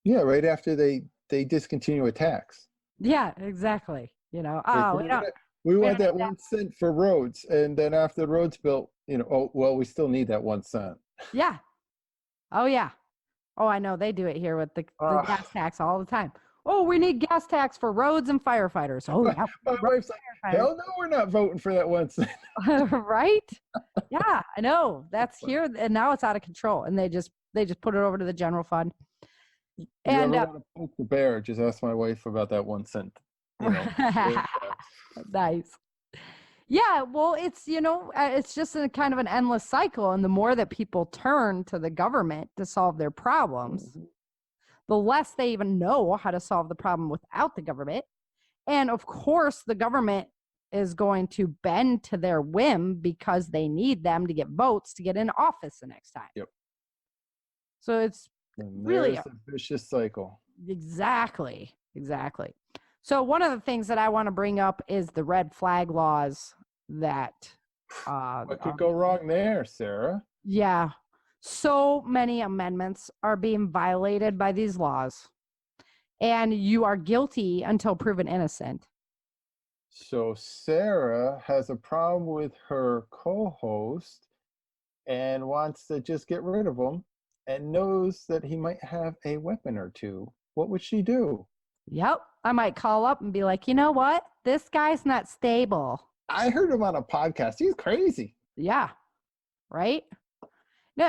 Yeah, right after they discontinue a tax. Yeah, exactly. We want that 1 cent for roads, and then after the roads built, we still need that 1 cent. Yeah. Oh yeah. Oh, I know they do it here with the gas tax all the time. Oh, we need gas tax for roads and firefighters. Oh, yeah. My wife's like, hell no, we're not voting for that 1 cent. Right? Yeah, I know. That's here, and now it's out of control, and they just put it over to the general fund. You ever want to poke the bear? Just ask my wife about that 1 cent. Nice. Yeah, well, it's it's just a kind of an endless cycle, and the more that people turn to the government to solve their problems, the less they even know how to solve the problem without the government. And of course, the government is going to bend to their whim because they need them to get votes to get in office the next time. Yep. So it's really a vicious cycle. Exactly. So one of the things that I want to bring up is the red flag laws that what could go wrong there, Sarah? Yeah. So many amendments are being violated by these laws, and you are guilty until proven innocent. So Sarah has a problem with her co-host and wants to just get rid of him and knows that he might have a weapon or two. What would she do? Yep. I might call up and be like, you know what? This guy's not stable. I heard him on a podcast. He's crazy. Yeah. Right? No,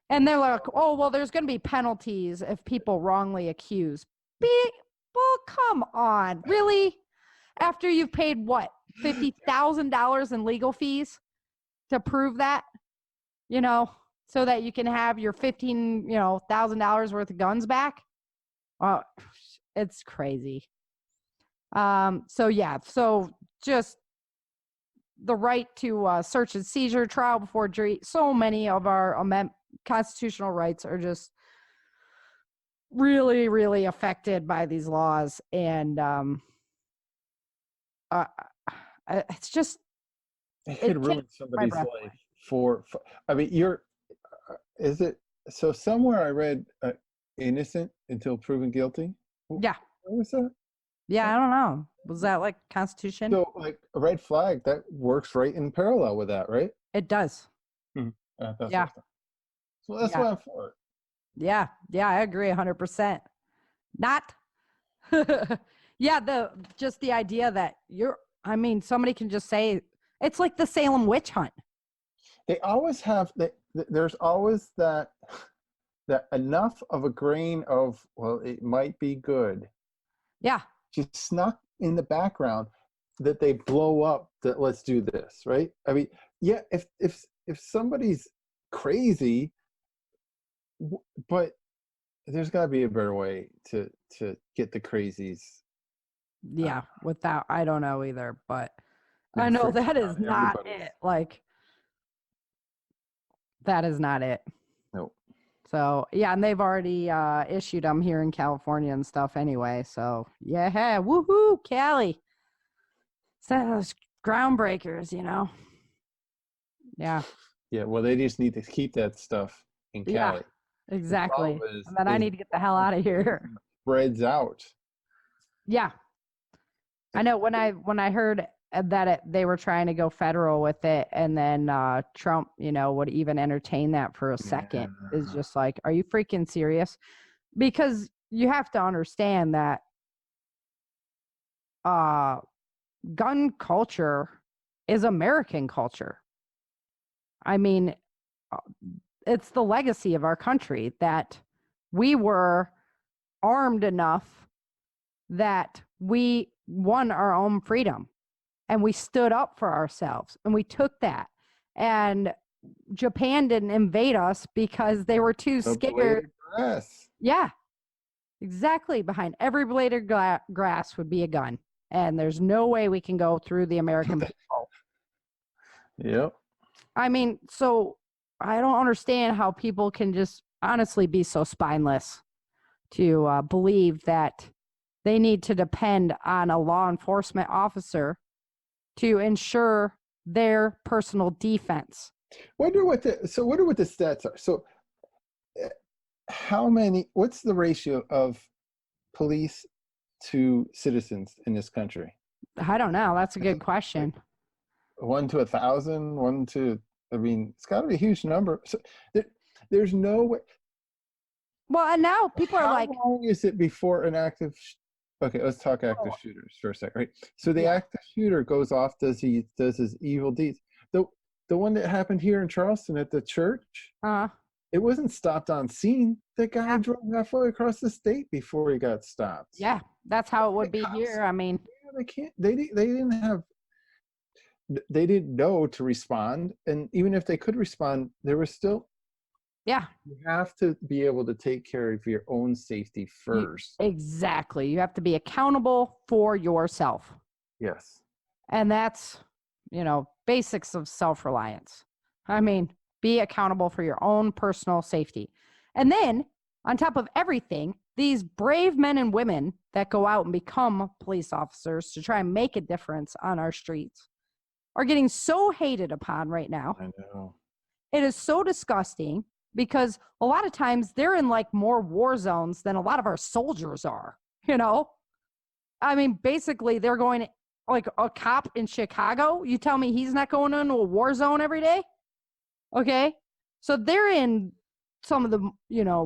and they're like, oh, well, there's going to be penalties if people wrongly accuse. Well, come on. Really? After you've paid, what, $50,000 in legal fees to prove that? So that you can have your $15,000 worth of guns back? It's crazy. So just the right to search and seizure, trial before jury. So many of our constitutional rights are just really, really affected by these laws. And it's just, It it could takes ruin my somebody's breath life away. for I mean, is it, so somewhere I read innocent until proven guilty. Yeah. What was that? Yeah, I don't know. Was that like Constitution? So like a red flag, that works right in parallel with that, right? It does. That's what Yeah. I thought. So that's Yeah. why I'm for it. Yeah. Yeah, I agree 100%. Not. Yeah, just the idea that somebody can just say it's like the Salem witch hunt. They always have there's always that enough of a grain of, well, it might be good, Yeah. just snuck in the background, that they blow up that let's do this, right? I mean, yeah, if somebody's crazy, but there's got to be a better way to get the crazies. Yeah, without, I don't know either, but I know infringing that is on not everybody's. it. Like, that is not it. Nope. So, yeah, and they've already issued them here in California and stuff anyway. So, yeah, woohoo, Cali. Those groundbreakers, Yeah. Yeah, well, they just need to keep that stuff in Yeah, Cali. exactly. The problem And then I need to get the hell out of here. Spreads out. Yeah. I know when I heard that they were trying to go federal with it, and then Trump, would even entertain that for a second, is just like, are you freaking serious? Because you have to understand that gun culture is American culture. I mean, it's the legacy of our country that we were armed enough that we won our own freedom, and we stood up for ourselves, and we took that. And Japan didn't invade us because they were too scared. Yeah, exactly. Behind every blade of grass would be a gun. And there's no way we can go through the American people. Yep. I mean, so I don't understand how people can just honestly be so spineless to believe that they need to depend on a law enforcement officer to ensure their personal defense. Wonder what the stats are. So what's the ratio of police to citizens in this country? I don't know. That's a good question. 1 to 1,000, 1 to, I mean, it's got to be a huge number. So there's no way. Well, and now people are like, how long is it before an active okay, let's talk active shooters for a second, right? So the active shooter goes off, does his evil deeds. The one that happened here in Charleston at the church, it wasn't stopped on scene. That guy drove halfway across the state before he got stopped. Yeah, that's how it would be here. I mean, they can't. They didn't know to respond, and even if they could respond, there was still. Yeah. You have to be able to take care of your own safety first. Exactly. You have to be accountable for yourself. Yes. And that's, basics of self-reliance. I mean, be accountable for your own personal safety. And then, on top of everything, these brave men and women that go out and become police officers to try and make a difference on our streets are getting so hated upon right now. I know. It is so disgusting because a lot of times they're in like more war zones than a lot of our soldiers are, I mean, basically they're going, like a cop in Chicago, you tell me he's not going into a war zone every day? Okay. So they're in some of the,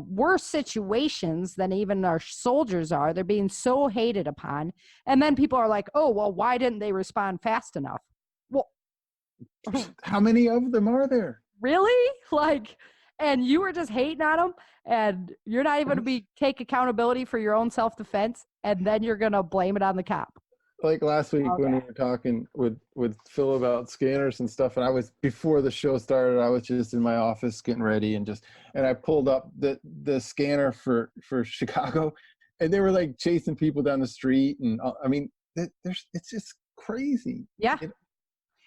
worst situations than even our soldiers are. They're being so hated upon. And then people are like, oh, well, why didn't they respond fast enough? Well, how many of them are there? Really? And you were just hating on them, and you're not even going to take accountability for your own self-defense, and then you're going to blame it on the cop. Like last week when we were talking with Phil about scanners and stuff, and before the show started, I was just in my office getting ready, and I pulled up the scanner for Chicago, and they were like chasing people down the street, and I mean, it's just crazy. Yeah.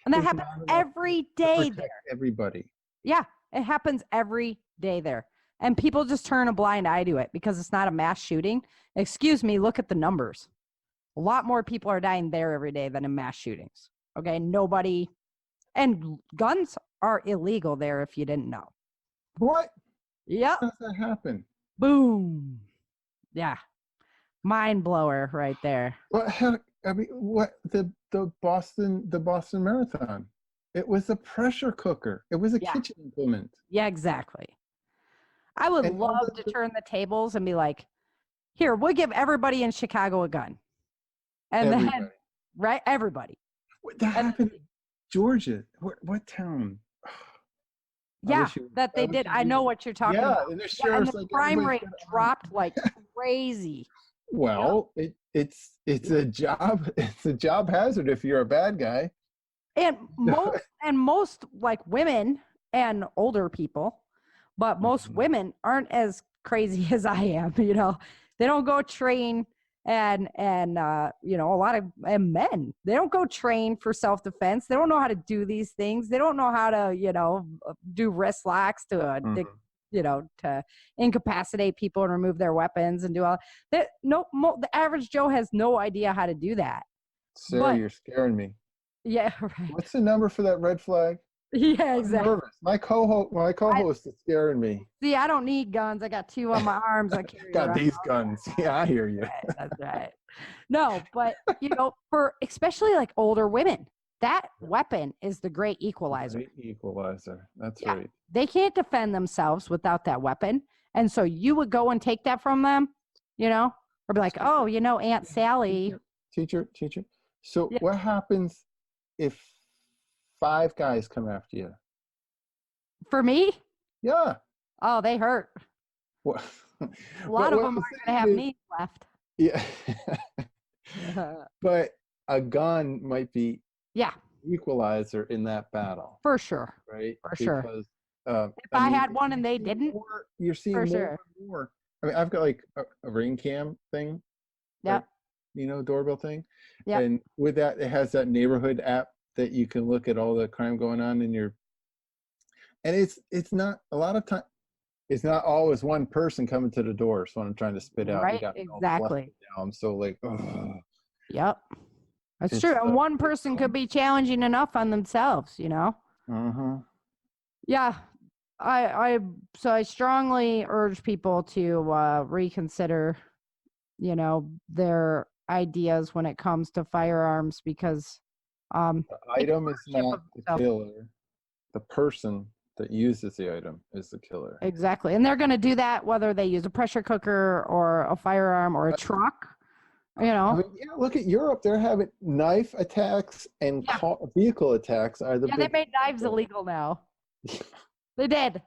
And that happens every day there. Everybody. Yeah, it happens every day there. And people just turn a blind eye to it because it's not a mass shooting. Excuse me, look at the numbers. A lot more people are dying there every day than in mass shootings. Okay, nobody. And guns are illegal there if you didn't know. What? Yep. How does that happen? Boom. Yeah. Mind blower right there. What? I mean, what? The Boston Marathon. It was a pressure cooker. It was a kitchen implement. Yeah, exactly. I would love to turn the tables and be like, here, we'll give everybody in Chicago a gun. And then, right? Everybody. That happened in Georgia. What town? Yeah, that they did. I know what you're talking about. And and the crime rate dropped like crazy. Well, it's a job. It's a job hazard if you're a bad guy. And most like women and older people, but most women aren't as crazy as I am. You know, they don't go train and you know, a lot of men, they don't go train for self-defense. They don't know how to do these things. They don't know how to, you know, do wrist locks to you know, to incapacitate people and remove their weapons and do all that. The average Joe has no idea how to do that. Sarah, you're scaring me. Yeah, right. What's the number for that red flag? Yeah, exactly. I'm nervous. My co-host is scaring me. See, I don't need guns. I got 2 on my arms. I carry got these guns. Yeah, I hear you. Right, that's right. No, but you know, for especially like older women, that weapon is the great equalizer. Great equalizer. That's right. They can't defend themselves without that weapon. And so you would go and take that from them, you know, or be like, oh, you know, Aunt Sally. Teacher. So what happens if 5 guys come after you? For me? Yeah. Oh, they hurt. What? A lot of them aren't going to have knees left. Yeah. But a gun might be equalizer in that battle. For sure. Right? For sure. Because if I had one and they didn't, you're seeing more and more. I mean, I've got like a ring cam thing. Yeah. You know, doorbell thing. Yeah. And with that, it has that neighborhood app that you can look at all the crime going on in your. And it's not a lot of time. It's not always one person coming to the door. So I'm trying to spit out. Right. Exactly. I'm so like, ugh. Yep. That's true. And one person could be challenging enough on themselves, you know? Yeah. So I strongly urge people to reconsider, you know, their ideas when it comes to firearms because the item is not the killer. The person that uses the item is the killer. Exactly. And they're going to do that whether they use a pressure cooker or a firearm or a truck. You know, I mean, look at Europe. They're having knife attacks and vehicle attacks are the they made knives illegal now. They did.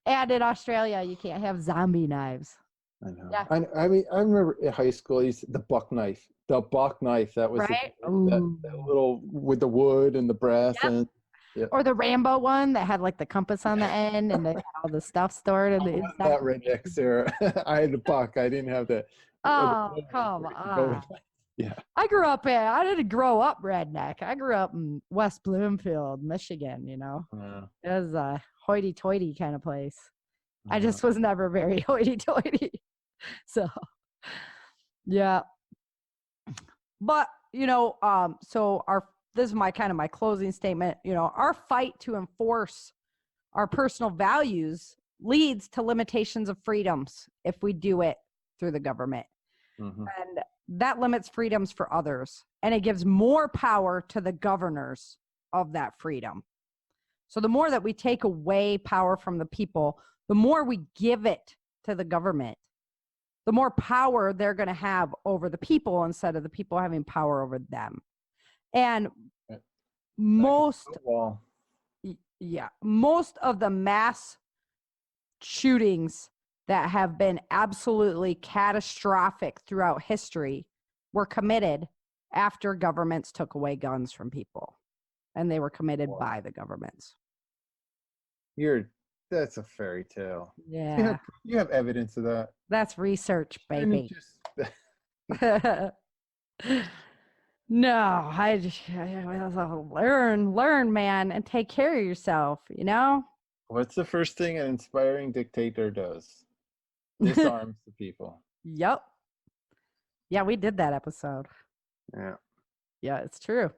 And in Australia, you can't have zombie knives. I know. Yeah. I mean, I remember in high school, the buck knife. The buck knife. That was right? that little with the wood and the brass and. Yeah. Or the Rambo one that had like the compass on the end and they had all the stuff stored in the inside. That redneck, Sarah. I had the buck. I didn't have the. Oh, come on. Yeah. I didn't grow up redneck. I grew up in West Bloomfield, Michigan, you know. It was a hoity-toity kind of place. I just was never very hoity-toity. So, yeah. But, you know, this is my closing statement. You know, our fight to enforce our personal values leads to limitations of freedoms if we do it through the government. And that limits freedoms for others. And it gives more power to the governors of that freedom. So the more that we take away power from the people, the more we give it to the government, the more power they're going to have over the people instead of the people having power over them. And most of the mass shootings that have been absolutely catastrophic throughout history were committed after governments took away guns from people, and they were committed by the governments. That's a fairy tale. Yeah. You have evidence of that. That's research, baby. No, I just learn, man, and take care of yourself, you know? What's the first thing an inspiring dictator does? Disarms the people. Yep. Yeah, we did that episode. Yeah. Yeah, it's true.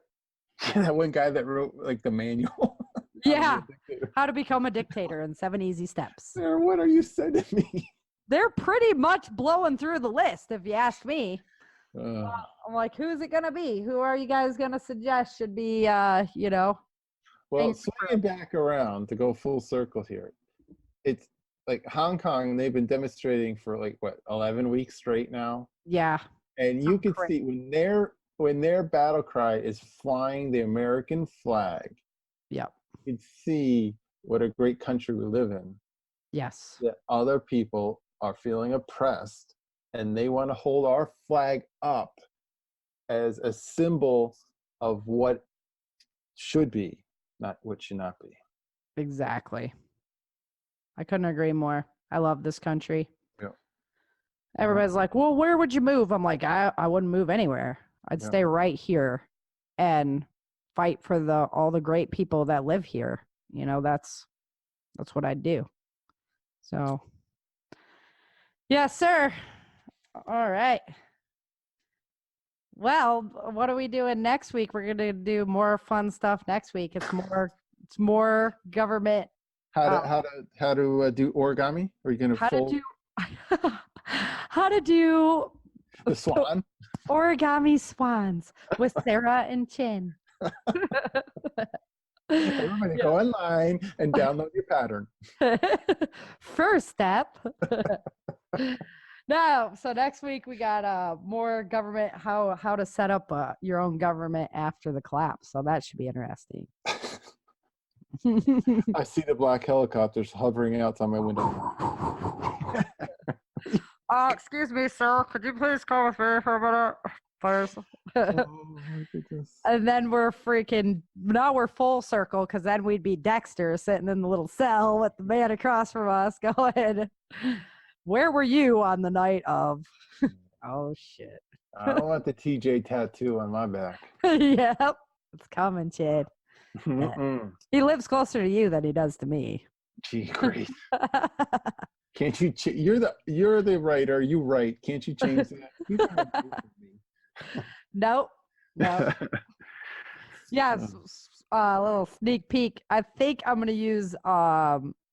That one guy that wrote like the manual. Yeah. How to become a dictator in 7 easy steps. Sarah, what are you sending me? They're pretty much blowing through the list, if you ask me. I'm like, who's it going to be? Who are you guys going to suggest should be, Well, swinging back around to go full circle here. It's like Hong Kong, they've been demonstrating for like, 11 weeks straight now? Yeah. And you can see when their battle cry is flying the American flag. Yep. You can see what a great country we live in. Yes. That other people are feeling oppressed and they want to hold our flag up as a symbol of what should be, not what should not be. Exactly. I couldn't agree more. I love this country. Yeah. Everybody's like, well, where would you move? I'm like, I wouldn't move anywhere. I'd stay right here and fight for all the great people that live here. You know, that's what I'd do. So, yes, sir. All right. Well, what are we doing next week? We're going to do more fun stuff next week. It's more government. How to do origami? Are you going to fold? How to do the swan? Origami swans with Sara and Chin. Everybody go online and download your pattern. First step. No, so next week we got more government, how to set up your own government after the collapse. So that should be interesting. I see the black helicopters hovering outside my window. Excuse me, sir. Could you please come with me for a minute, please? Oh my goodness. And then we're full circle, because then we'd be Dexter sitting in the little cell with the man across from us going, where were you on the night of? Oh, shit. I don't want the TJ tattoo on my back. Yep. It's coming, Chad. He lives closer to you than he does to me. Gee, great. Can't you? You're the writer. You write. Can't you change that? You don't have to do it for me. Nope. Yes. A little sneak peek. I think I'm going to use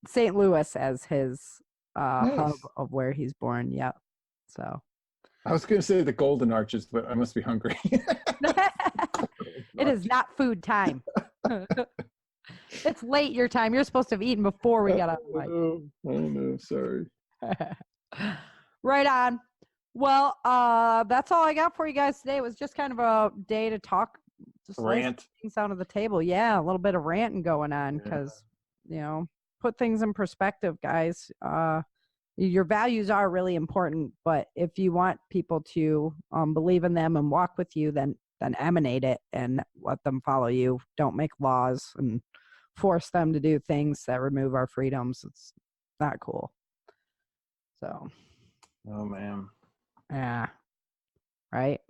St. Louis as his hub of where he's born. Yep. So. I was going to say the Golden Arches, but I must be hungry. It is not food time. It's late your time. You're supposed to have eaten before we got on the mic. Oh no, sorry. Right on. Well, that's all I got for you guys today. It was just kind of a day to talk, just rant things out of the table. Yeah, a little bit of ranting going on because, put things in perspective, guys. Your values are really important, but if you want people to believe in them and walk with you, then emanate it and let them follow you. Don't make laws and force them to do things that remove our freedoms. It's not cool. So. Oh, man. Yeah. Right.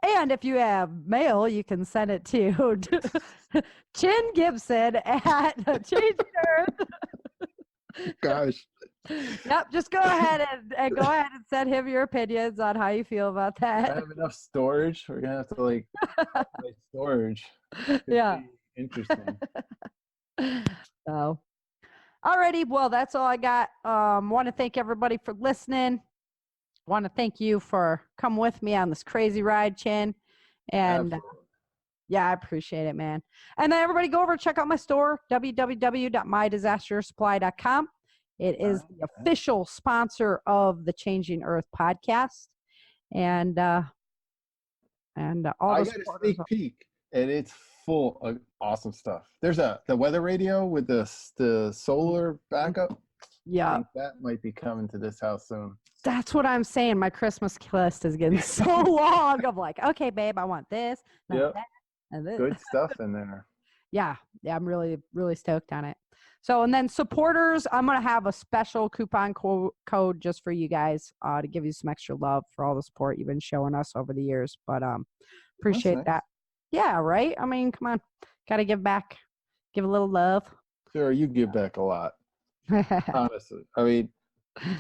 And if you have mail, you can send it to Chin Gibson at Changing Earth. Gosh. Yep, just go ahead and go ahead and send him your opinions on how you feel about that. I have enough storage. We're gonna have to my storage. Yeah. Interesting. So, alrighty. Well, that's all I got. Want to thank everybody for listening. Want to thank you for coming with me on this crazy ride, Chin. And yeah, I appreciate it, man. And then everybody go over and check out my store, www.mydisastersupply.com. It is the official sponsor of the Changing Earth podcast, and all the. I got a sneak peek, and it's full of awesome stuff. There's the weather radio with the solar backup. Yeah, I think that might be coming to this house soon. That's what I'm saying. My Christmas list is getting so long. I'm like, okay, babe, I want this. Yep. That, and this. Good stuff in there. Yeah, I'm really, really stoked on it. So, and then supporters, I'm going to have a special coupon code just for you guys to give you some extra love for all the support you've been showing us over the years. But appreciate that. Yeah, right? I mean, come on. Got to give back. Give a little love. Sure, you give back a lot. Honestly, I mean,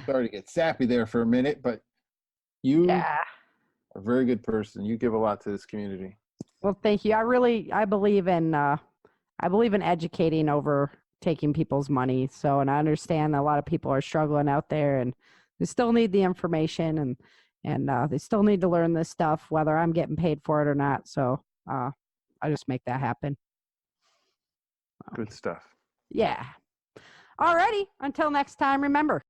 sorry to get sappy there for a minute, but you Yeah. are a very good person. You give a lot to this community. Well, thank you. I believe in educating over taking people's money. So, and I understand a lot of people are struggling out there, and they still need the information, and they still need to learn this stuff, whether I'm getting paid for it or not. So, I just make that happen. Good stuff. Yeah. Alrighty. Until next time, remember.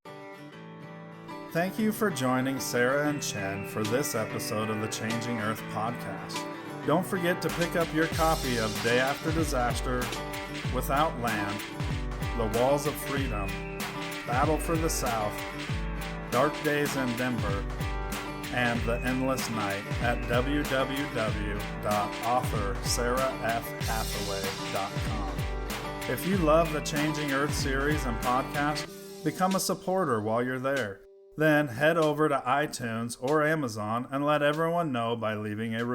Thank you for joining Sara and Chen for this episode of the Changing Earth podcast. Don't forget to pick up your copy of Day After Disaster, Without Land, The Walls of Freedom, Battle for the South, Dark Days in Denver, and The Endless Night at www.authorSarahFHathaway.com. If you love the Changing Earth series and podcast, become a supporter while you're there. Then head over to iTunes or Amazon and let everyone know by leaving a review.